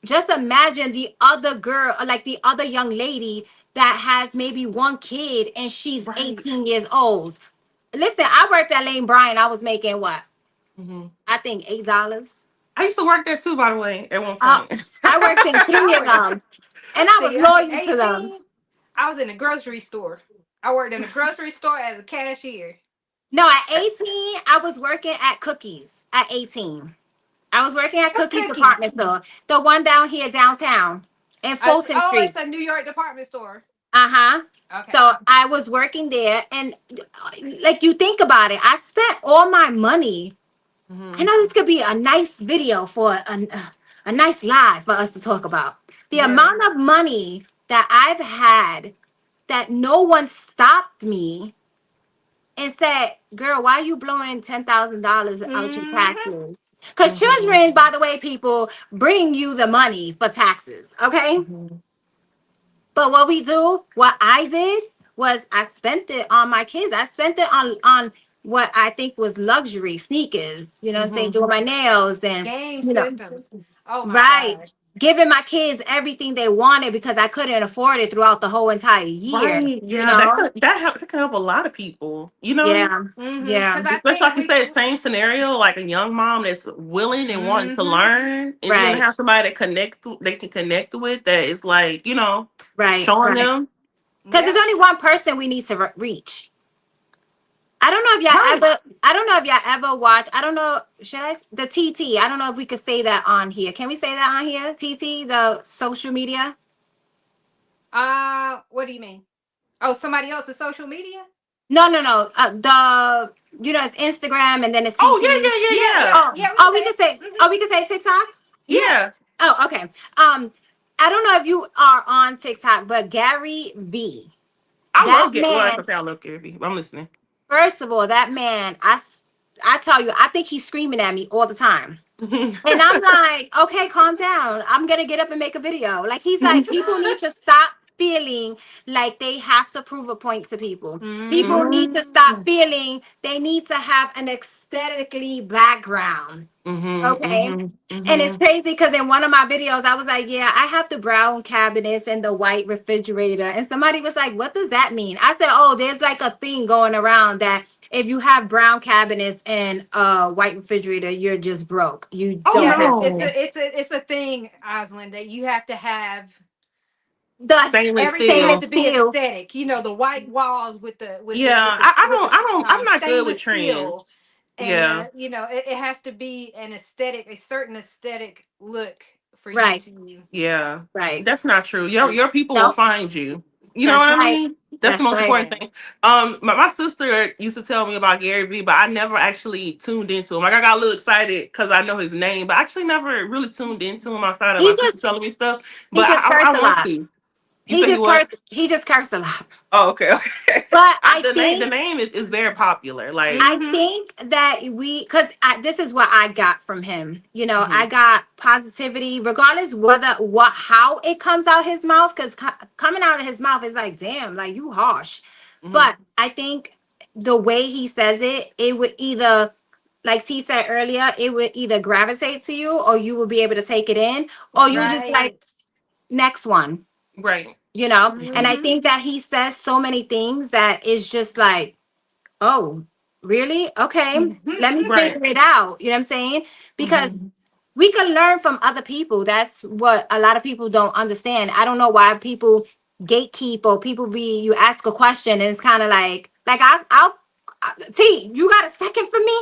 Just imagine the other girl, like the other young lady that has maybe one kid and she's Right. 18 years old. Listen, I worked at Lane Bryant. I was making what? Mm-hmm. I think $8. I used to work there too, by the way, at one Uh, point. I worked in I three of worked. them, and Let's I was see. At loyal to them. 18, I was in a grocery store. I worked in a grocery store as a cashier. No, at 18, I was working at Cookies. At 18, I was working at What's Cookies cookies? department store, the one down here downtown. in Fulton Oh, Street. it's a New York department store. Uh-huh. Okay. So I was working there, and like, you think about it, I spent all my money. I Mhm. know this could be a nice video for a nice live for us to talk about. The Yeah. amount of money that I've had that no one stopped me and said, "Girl, why are you blowing $10,000 out your Mm-hmm. taxes?" Because Mhm. children, by the way, people bring you the money for taxes. Okay. Mhm. But what I did was I spent it on my kids. I spent it on what I think was luxury sneakers, you know what I'm saying, Mhm. doing my nails and, Game you know, systems. Oh my right. God. Giving my kids everything they wanted because I couldn't afford it throughout the whole entire year, Right. you Yeah. know? That can help a lot of people. You know. Yeah. Mm-hmm. Yeah. Because I Especially think like you we. said, same scenario, like a young mom that's willing and wanting to Mm-hmm. learn, and then to Right. have somebody that they can connect with, that is like, Right. showing Right. them. Because there's Yep. only one person we need to reach. I don't know if y'all Right. ever. I don't know if y'all ever watch. I don't know. Should I the TT? I don't know if we could say that on here. Can we say that on here? TT, the social media. What do you mean? Oh, somebody else's social media? No, no, no. The it's Instagram and then it's Oh TT. Yeah, yeah, yeah, yeah, Oh, yeah. We can oh, say we can it. say. Mm-hmm. Oh, we can say TikTok. yeah, Yeah. yeah. Oh, okay. I don't know if you are on TikTok, but Gary V. I That love get. Well, I can man. say I love Gary. I'm listening. First of all, that man. I tell you, I think he's screaming at me all the time. Mhm. And I'm like, okay, calm down. I'm gonna get up and make a video. Like, he's like, people need to stop feeling like they have to prove a point to people. People Mm-hmm. need to stop feeling they need to have an aesthetically background. Mhm. Okay. Mhm. And it's Mhm. crazy because in one of my videos, I was like, yeah, I have the brown cabinets and the white refrigerator. And somebody was like, what does that mean? I said, oh, there's like a thing going around that if you have brown cabinets and a white refrigerator, you're just broke. You Oh don't Yeah, have no. it's a thing, Osland, that you have to have. the Stainless Everything has stainless to steel. be steel. aesthetic. You know, the white walls Yeah, with the I'm not good with stainless steel, trends. and Yeah. it has to be an aesthetic, a certain aesthetic look for you Right. to. Yeah, Right. that's not true. Your people will No, find you. You know that's what I right. mean? That's the That's most right. important Yeah. thing. My sister used to tell me about Gary Vee, but I never actually tuned into him. Like, I got a little excited because I know his name, but I actually never really tuned into him outside of my He sister just telling me stuff. he But just I cursed a want lot. to. You say he what? He just cursed a lot. Oh, okay, okay. But I The think name is very popular. Like, I Mm-hmm. think that because this is what I got from him. I hmm got positivity, regardless how it comes out his mouth. Because coming out of his mouth is like, damn, like, you harsh. hmm But I think the way he says it, it would either, like he said earlier, it would either gravitate to you, or you would be able to take it in, or you just like, Right. next one. right. And I Mm-hmm. think that he says so many things that is just like, oh, really? Okay. Let me Right. figure it out. You know what I'm saying? Because hmm we can learn from other people. That's what a lot of people don't understand. I don't know why people gatekeep, or people you ask a question and it's kind of like T, you got a second for me?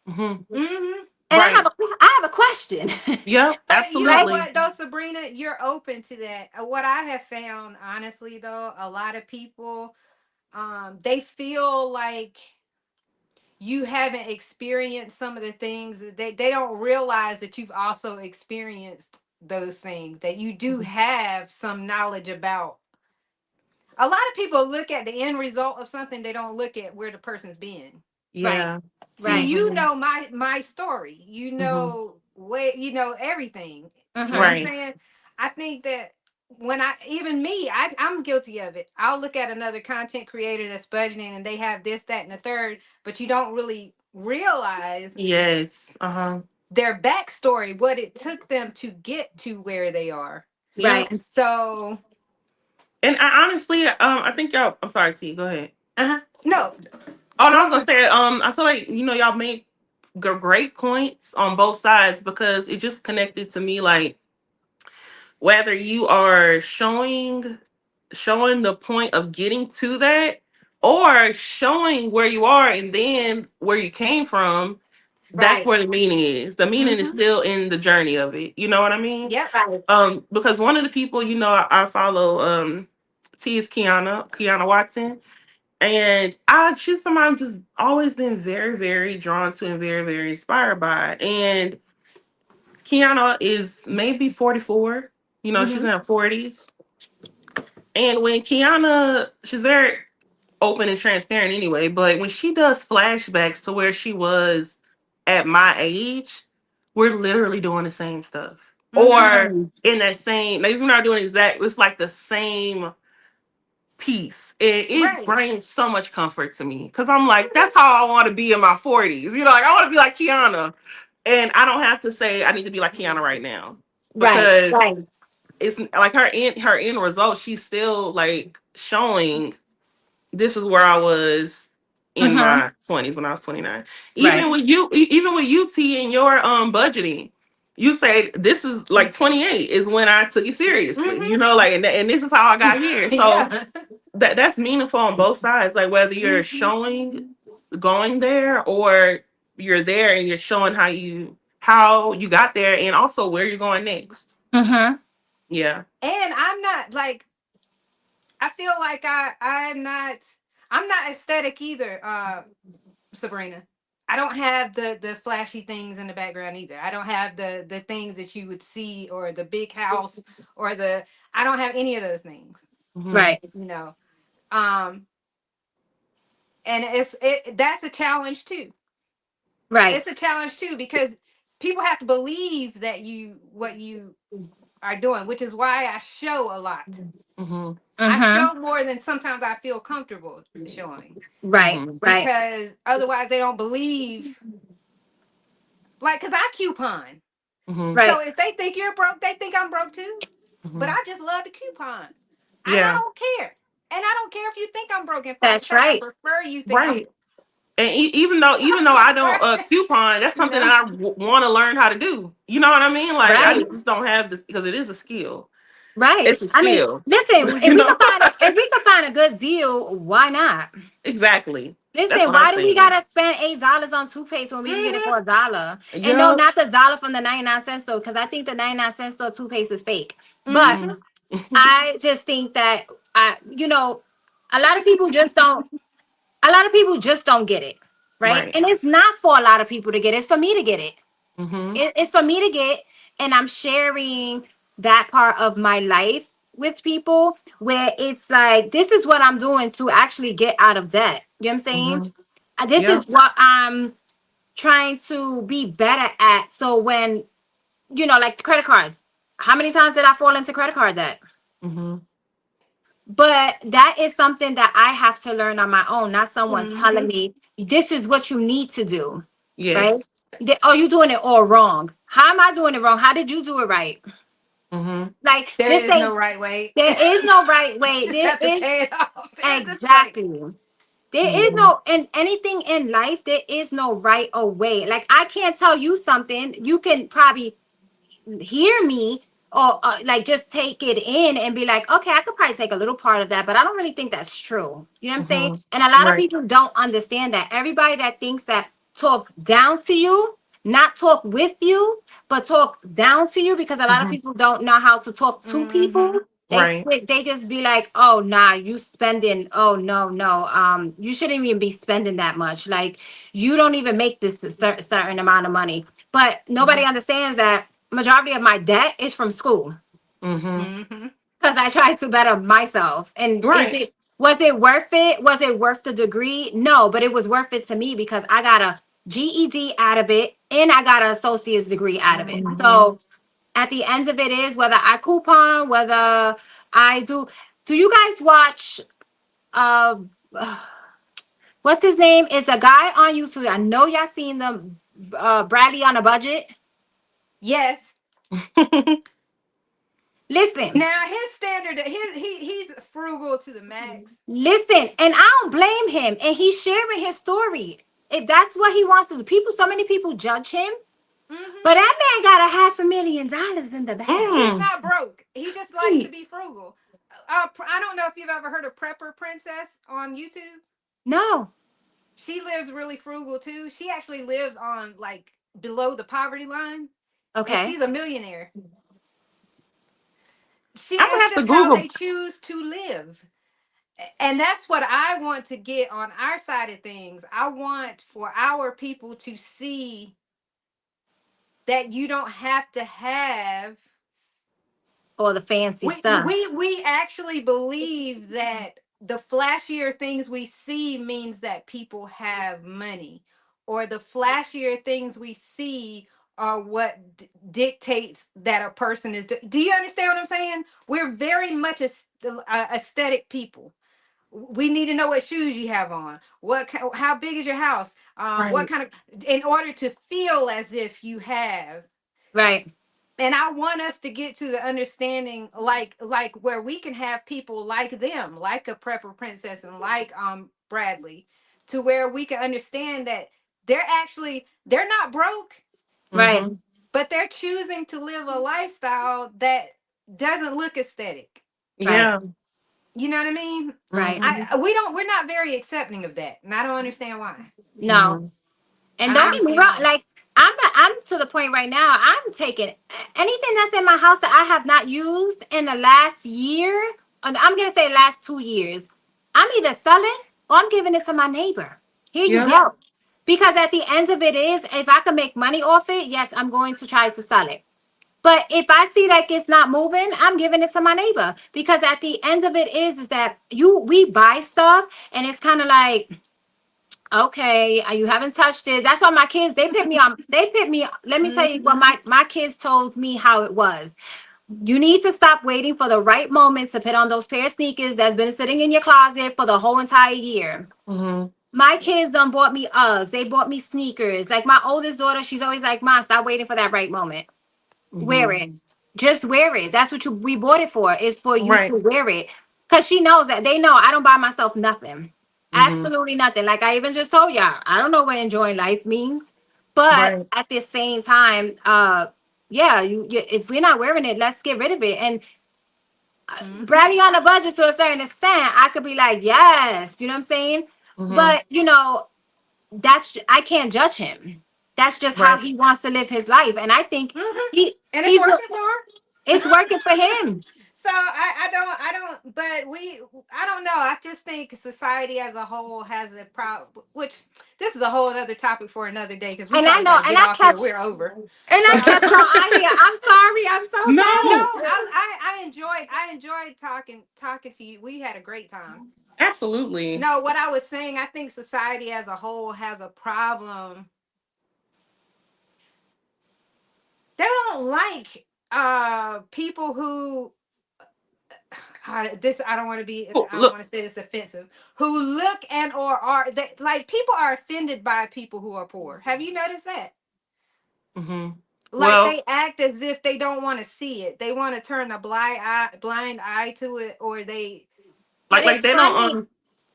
hmm Mm-hmm. And Right. I have a question. Yep. But you know Right? Absolutely. what, though, Sabrina, you're open to that. What I have found, honestly, though, a lot of people, they feel like you haven't experienced some of the things that they don't realize that you've also experienced those things, that you do Mhm. have some knowledge about. A lot of people look at the end result of something, they don't look at where the person's been. Right. Yeah. See, Right. you hmm know my story. You hmm know where, you know everything. You know what I'm Mm-hmm. Right. saying? I think that when even me, I'm guilty of it. I'll look at another content creator that's budgeting and they have this, that, and the third, but you don't really realize Yes. Uh-huh. their backstory, what it took them to get to where they are. Yep. Right. And so, And I honestly, I think y'all. I'm sorry, T. Go ahead. no, Oh, no, I go was gonna on. say, I feel like y'all made great points on both sides, because it just connected to me, like, whether you are showing the point of getting to that, or showing where you are and then where you came from. That's Right. where the meaning is. The meaning is Mm-hmm. still in the journey of it. You know what I mean? Yep. Right. Because one of the people, I follow, T is Kiana Watson. And she's somebody I'm just always been very, very drawn to and very, very inspired by. And Kiana is maybe 44. She's Mm-hmm. in her 40s. And when she's very open and transparent anyway, but when she does flashbacks to where she was at my age, we're literally doing the same stuff. Mm-hmm. Or Mm. in that same, like, we're not doing it's like the same piece. It Right. brings so much comfort to me because I'm like, that's how I want to be in my 40s. Like, I want to be like Kiana. And I don't have to say I need to be like Kiana right now Right. because Right. it's like her end result, she's still like showing this is where I was in Mm-hmm. my 20s when I was 29. Right. Even with you T and your budgeting, you say this is like 28 is when I took it seriously. Mm-hmm. Like, and this is how I got here. So Yeah. that's meaningful on both sides. Like, whether you're Mm-hmm. showing going there, or you're there and you're showing how you got there, and also where you're going next. Mm-hmm. Yeah. And I'm not like, I feel like I'm not aesthetic either, Sabrina. I don't have the flashy things in the background either. I don't have the things that you would see, or the big house, or the I don't have any of those things, Hmm. Right. you know. Um and that's a challenge too. Right. It's a challenge too, because people have to believe that you what you are doing, which is why I show a lot. Hmm. I Mm-hmm. show more than sometimes I feel comfortable showing, Right. Hmm. Right. because otherwise they don't believe. Like, cause I coupon, Hmm. so Right. if they think you're broke, they think I'm broke too. But Hmm. I just love to coupon, and I Yeah. don't care. And I don't care if you think I'm broke. In fact, That's I right. prefer you think I'm. Right. And even though I I prefer, don't coupon, that's you something know. that I want to learn how to do. You know what I mean? Like, I Right. just don't have this because it is a skill. Right. It's a I mean, skill. listen, you know. if we could find a good deal, why not? Exactly. That's Listen, what I'm why do we saying. gotta spend $8 on toothpaste when we can get it Hmm. for $1? And no, Yup. not the dollar from the 99 cent store, because I think the 99 cent store toothpaste is fake. But Hmm. Mm. I just think that a lot of people just don't. A lot of people just don't get it, right? Right. And it's not for a lot of people to get. It's for me to get it. Hmm. It's for me to get, and I'm sharing that part of my life with people where it's like this is what I'm doing to actually get out of debt. You know what I'm saying? Hmm. This Yeah. is what I'm trying to be better at. So when like credit cards, how many times did I fall into credit card debt? Hmm. But that is something that I have to learn on my own, not someone telling Hmm. me this is what you need to do, right? Yes. Oh, you doing it all wrong. How am I doing it wrong? How did you do it right? Hmm. Like, There just is say no right way. there is no right way. Just There have to is pay it off. That's right. exactly. There is Hmm. no in anything in life. There is no right or way. Like I can't tell you something. You can probably hear me or like just take it in and be like, okay, I could probably take a little part of that, but I don't really think that's true. You know what I'm saying? Hmm. And a lot of Right. people don't understand that. Everybody that thinks that talks down to you, not talk with you, but talk down to you, because a lot of Hmm. people don't know how to talk to people. Hmm. Right. They just be like, oh nah, you spending. Oh no, no. You shouldn't even be spending that much. Like you don't even make this certain amount of money. But nobody understands that majority of my debt is from school Hmm. Hmm. because I tried to better myself. And Right. was it worth it? Was it worth the degree? No, but it was worth it to me because I got a GED out of it and I got an associate's degree out of it. Hmm. So at the end of it is whether I coupon, whether I do you guys watch uh what's his name? It's a guy on YouTube. I know y'all seen them Bradley on a budget. Yes. Listen, Now his standard, he's frugal to the max. listen, and I don't blame him. And he's sharing his story. If that's what he wants to do, so many people judge him, but Hmm. that man got $500,000 in the bank. He's Mm. not broke. He just likes to Right. be frugal. I don't know if you've ever heard of Prepper Princess on YouTube. No. She lives really frugal too. She actually lives on like below the poverty line, and Okay. she's a millionaire. She I'm gonna It's have to just how Google. they choose to live. And that's what I want to get on our side of things. I want for our people to see that you don't have to have. All the fancy stuff. We actually believe that the flashier things we see means that people have money, or the flashier things we see are what dictates that a person is. Do you understand what I'm saying? We're very much aesthetic people. We need to know what shoes you have on, how big is your house, what Right. kind of, in order to feel as if you have. Right. And I want us to get to the understanding, like where we can have people like them, like a prepper princess and like Bradley, to where we can understand that they're not broke, Right. Mm-hmm. but they're choosing to live a lifestyle that doesn't look aesthetic. Right. Yeah. You know what I mean? Right. Mm-hmm. We're not very accepting of that, and I don't understand why. No. Mm-hmm. And I don't don't get me understand wrong, why. like I'm to the point right now, I'm taking anything that's in my house that I have not used in the last year, and I'm gonna say last 2 years, I'm either selling or I'm giving it to my neighbor. Here you Yeah. Yeah. go. Because at the end of it is, if I can make money off it, yes, I'm going to try to sell it. But if I see like it's not moving, I'm giving it to my neighbor. Because at the end of it is that we buy stuff and it's kind of like, okay, you haven't touched it. That's why my kids, they put me on, let me tell you Hmm. what my kids told me how it was. You need to stop waiting for the right moment to put on those pair of sneakers that's been sitting in your closet for the whole entire year. Mm-hmm. My kids done bought me Uggs. They bought me sneakers. Like my oldest daughter, she's always like, Mom, stop waiting for that right moment. Wear Mm-hmm. it. Just wear it. That's what we bought it for. Is for you Right. to wear it. Cause she knows that they know I don't buy myself nothing. Mm-hmm. Absolutely nothing. Like I even just told y'all, I don't know what enjoying life means. But Right. at the same time, yeah, if we're not wearing it, let's get rid of it. And Hmm. bragging on a budget to a certain extent, I could be like, yes, you know what I'm saying? Mm-hmm. But I can't judge him. That's just how Right. he wants to live his life. And I think Hmm. he And it's he's working for her. it's working for him. So I don't, but I don't know. I just think society as a whole has a problem, which this is a whole other topic for another day because we And I probably know, got to get off here. We're over. and I But catch y'all out here. I'm sorry. I'm so no, No. sorry. I enjoyed talking to you. We had a great time. Absolutely. No, what I was saying, I think society as a whole has a problem. They don't like people who this I don't want to be Oh, I don't look. want to say this offensive, who look and or are that, like, people are offended by people who are poor. Have you noticed that? Mm-hmm. Like Well, they act as if they don't want to see it. They want to turn a blind eye to it, or they. But like it's they don't funny.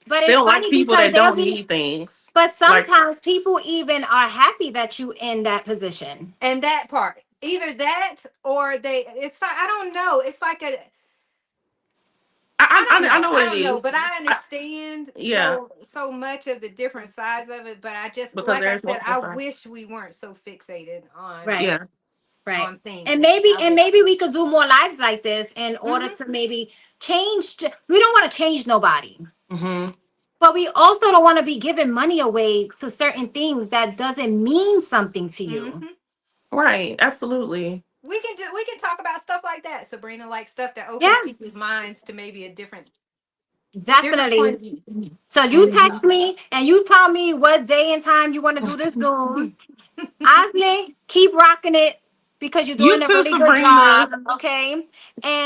But they it's don't like funny people because that they'll don't be. need things. But Like sometimes people even are happy that you in that position. And that part, either that or they. It's like, I don't know. It's like a. I know I what it don't know, is. but I I, understand yeah, so much of the different sides of it. But I just, because like I there's said, multiple I sides. wish we weren't so fixated Right. Yeah. Right. on And things. maybe I and wish. maybe we could do more lives like this in order Hmm. to maybe we don't want to change nobody. Mm-hmm. But we also don't want to be giving money away to certain things that doesn't mean something to you. Hmm. Right. Absolutely. We can talk about stuff like that, Sabrina, like stuff that opens Yeah, people's minds to maybe a different point definitely. of view. So you Mm-hmm. text me and you tell me what day and time you want to do this Zoom. Osley, keep rocking it because you're You doing a too, really good Sabrina. job. Okay. And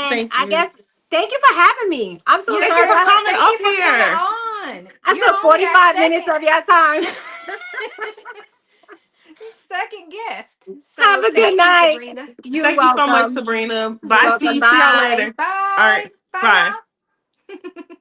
Thank I you. guess thank you for having me. I'm so You're Thank you sorry. for you're coming Thank up you for coming here. on. I You're took only our 45 minutes of your time. second guest. Have So a good thank you, night. Sabrina. You're Thank you so much, welcome. Sabrina. You're Bye, welcome. T. See y'all Bye. later. All Bye. right. Bye, Bye. y'all.